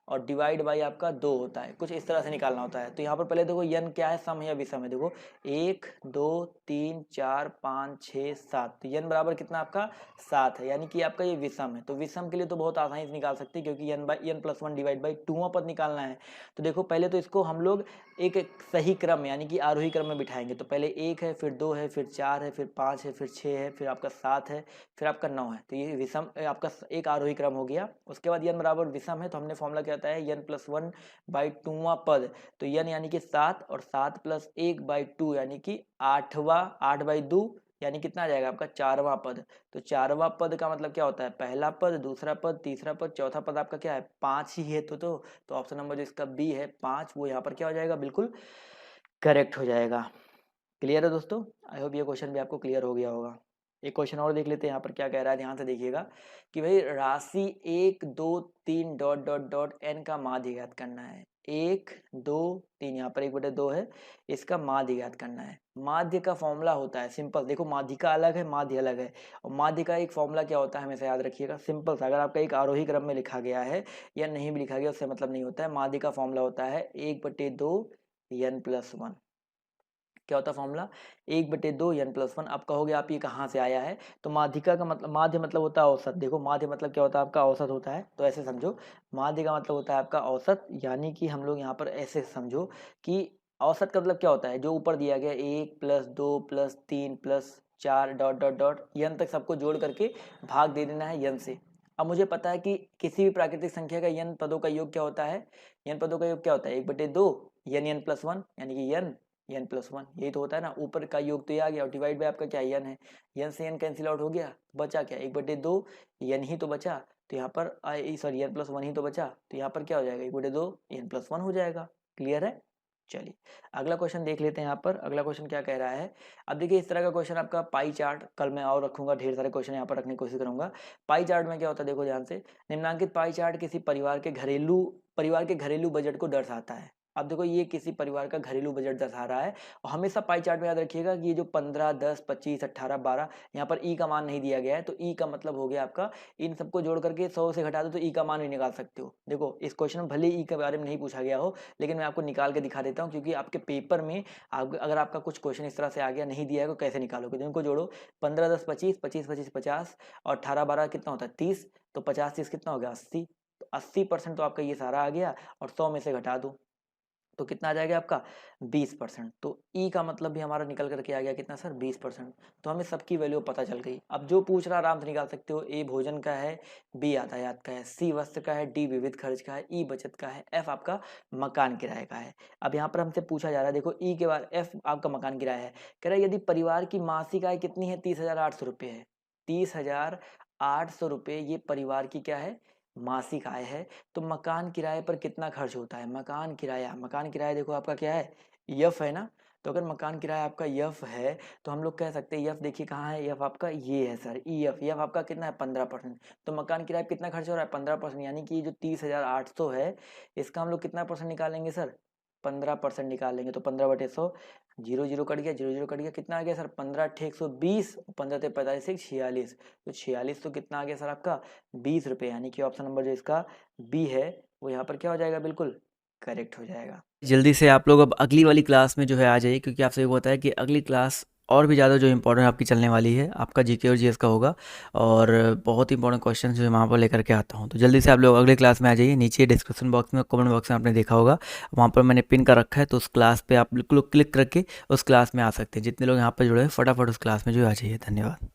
और डिवाइड बाई आपका 2 होता है, कुछ इस तरह से निकालना होता है। तो यहाँ पर पहले देखो n क्या है, सम है या विषम है, देखो 1 2 3 4 5 6 7, तो n बराबर कितना आपका 7 है, यानी कि आपका ये विषम है। तो विषम के लिए तो बहुत आसानी से निकाल सकते हैं, क्योंकि n+1 डिवाइड बाई 2वां पद निकालना है। तो देखो पहले तो इसको हम लोग एक सही क्रम यानी कि आरोही क्रम में बिठाएंगे। तो पहले 1 है, फिर 2 है, फिर 4 है, फिर 5 है, फिर 6 है, फिर आपका 7 है, फिर आपका 9 है। तो ये विषम आपका एक आरोही क्रम हो गया। उसके बाद n बराबर विषम है, तो हमने फॉर्मूला क्या होता है n+1/2वां पद। तो n यानी कि 7 और 7 प्लस 1/2 यानी कि 8/2 यानी कितना आ जाएगा आपका 4वां पद। तो 4वां पद का मतलब क्या होता है, पहला पद, दूसरा पद, तीसरा पद, चौथा पद आपका क्या है, 5 ही है। तो ऑप्शन नंबर जो इसका बी है 5, वो यहाँ पर क्या हो जाएगा, बिल्कुल करेक्ट हो जाएगा। क्लियर है दोस्तों, आई होप ये क्वेश्चन भी आपको क्लियर हो गया होगा। एक क्वेश्चन और देख लेते हैं, यहाँ पर क्या कह रहा है, ध्यान से देखिएगा कि भाई राशि 1 2 3 डॉट डॉट डॉट n का माध्य ज्ञात करना है। 1 2 3, यहाँ पर 1/2 है, इसका माध्य ज्ञात करना है। माध्य का फॉर्मूला होता है सिंपल, देखो माध्यिका अलग है, माध्य अलग है। और माध्य का एक फॉर्मूला क्या होता है हमेशा याद रखिएगा, सिंपल सा, अगर आपका एक आरोही क्रम में लिखा गया है या नहीं भी लिखा गया उससे मतलब नहीं होता है। माध्य का फॉर्मूला होता है 1/2 n+1। क्या होता है फॉर्मूला, 1/2 n+1। अब कहोगे आप ये कहाँ से आया है, तो माध्यिका का मतलब, माध्य मतलब होता है औसत। देखो माध्य मतलब क्या होता है आपका, औसत होता है। तो ऐसे समझो, माध्य का मतलब होता है आपका औसत, यानी कि हम लोग यहाँ पर ऐसे समझो कि औसत का मतलब क्या होता है, जो ऊपर दिया गया 1 + 2 + 3 + 4 डॉट डॉट डॉट n तक सबको जोड़ करके भाग दे देना है n से। अब मुझे पता है कि किसी भी प्राकृतिक संख्या का n पदों का योग क्या होता है, n पदों का योग क्या होता है, 1/2 n+1 यानी कि n+1, यही तो होता है ना। ऊपर का योग तो ये आ गया और डिवाइड बाय आपका क्या n है, n से n कैंसिल आउट हो गया, बचा क्या 1/2 n ही तो बचा। तो यहाँ पर सॉरी n+1 ही तो बचा, तो यहाँ पर क्या हो जाएगा 1/2 n+1 हो जाएगा। क्लियर है, चलिए अगला क्वेश्चन देख लेते हैं। यहाँ पर अगला क्वेश्चन क्या कह रहा है, अब देखिए इस तरह का क्वेश्चन आपका पाई चार्ट, कल मैं और रखूंगा, ढेर सारे क्वेश्चन यहाँ पर रखने की कोशिश करूंगा। पाई चार्ट में क्या होता है देखो ध्यान से, निम्नांकित पाई चार्ट किसी परिवार के घरेलू बजट को दर्शाता है। अब देखो ये किसी परिवार का घरेलू बजट दर्शा रहा है, और हमेशा पाई चार्ट में याद रखिएगा कि ये जो 15 10 25 18 12 यहाँ पर ई का मान नहीं दिया गया है। तो ई का मतलब हो गया आपका, इन सबको जोड़ करके 100 से घटा दो तो ई का मान भी निकाल सकते हो। देखो इस क्वेश्चन में भले ई के बारे में नहीं पूछा गया हो, लेकिन मैं आपको निकाल के दिखा देता हूँ, क्योंकि आपके पेपर में अगर आपका कुछ क्वेश्चन इस तरह से आ गया, नहीं दिया है तो कैसे निकालोगे। तो इनको जोड़ो, 15 10 25, 25 25 50 और 18 12 कितना होता है 30, तो 50 30 कितना हो गया 80। तो 80% तो आपका ये सारा आ गया, और 100 में से घटा दो, तो कितना आ जाएगा आपका 20%। तो ई का मतलब भी हमारा निकल करके आ गया कितना सर 20%। तो हमें सबकी वैल्यू पता चल गई। अब जो पूछ रहा आराम से निकाल सकते हो। ए भोजन का है, बी यातायात का है, सी वस्त्र का है, डी विविध खर्च का है, ई बचत का है, एफ आपका मकान किराए का है। अब यहाँ पर हमसे पूछा जा रहा है, देखो ई के बाद एफ आपका मकान किराया है। कह रहा है यदि परिवार की मासिक आय कितनी है 30,800 रुपये है। 30,800 रुपये ये परिवार की क्या है मासिक आय है। तो मकान किराए पर कितना खर्च होता है, मकान किराया देखो आपका क्या है यफ है ना। तो अगर मकान किराया आपका यफ है तो हम लोग कह सकते हैं यफ देखिए कहाँ है, यफ आपका ये है सर ई एफ। यफ आपका कितना है 15%। तो मकान किराया कितना खर्च हो रहा है 15%, यानी कि जो 30,800 है इसका हम लोग कितना परसेंट निकालेंगे सर 15% निकालेंगे। तो 15/100, जीरो जीरो कट गया, जीरो जीरो कट गया, कितना आ गया सर 15×120, 15×45 46। तो 46 तो कितना आ गया सर आपका 20 रुपये, यानी कि ऑप्शन नंबर जो इसका बी है वो यहाँ पर क्या हो जाएगा बिल्कुल करेक्ट हो जाएगा। जल्दी से आप लोग अब अगली वाली क्लास में जो है आ जाइए, क्योंकि आपसे वो होता है कि अगली क्लास और भी ज़्यादा जो इंपॉर्टेंट आपकी चलने वाली है, आपका जीके और जीएस का होगा, और बहुत ही इंपॉर्टेंट क्वेश्चन जो है वहाँ पर लेकर के आता हूँ। तो जल्दी से आप लोग अगली क्लास में आ जाइए। नीचे डिस्क्रिप्शन बॉक्स में कमेंट बॉक्स में आपने देखा होगा, वहाँ पर मैंने पिन कर रखा है, तो उस क्लास पे आप बिल्कुल क्लिक करके उस क्लास में आ सकते हैं। जितने लोग यहाँ पर जुड़े हैं फटाफट उस क्लास में जो आ जाइए। धन्यवाद।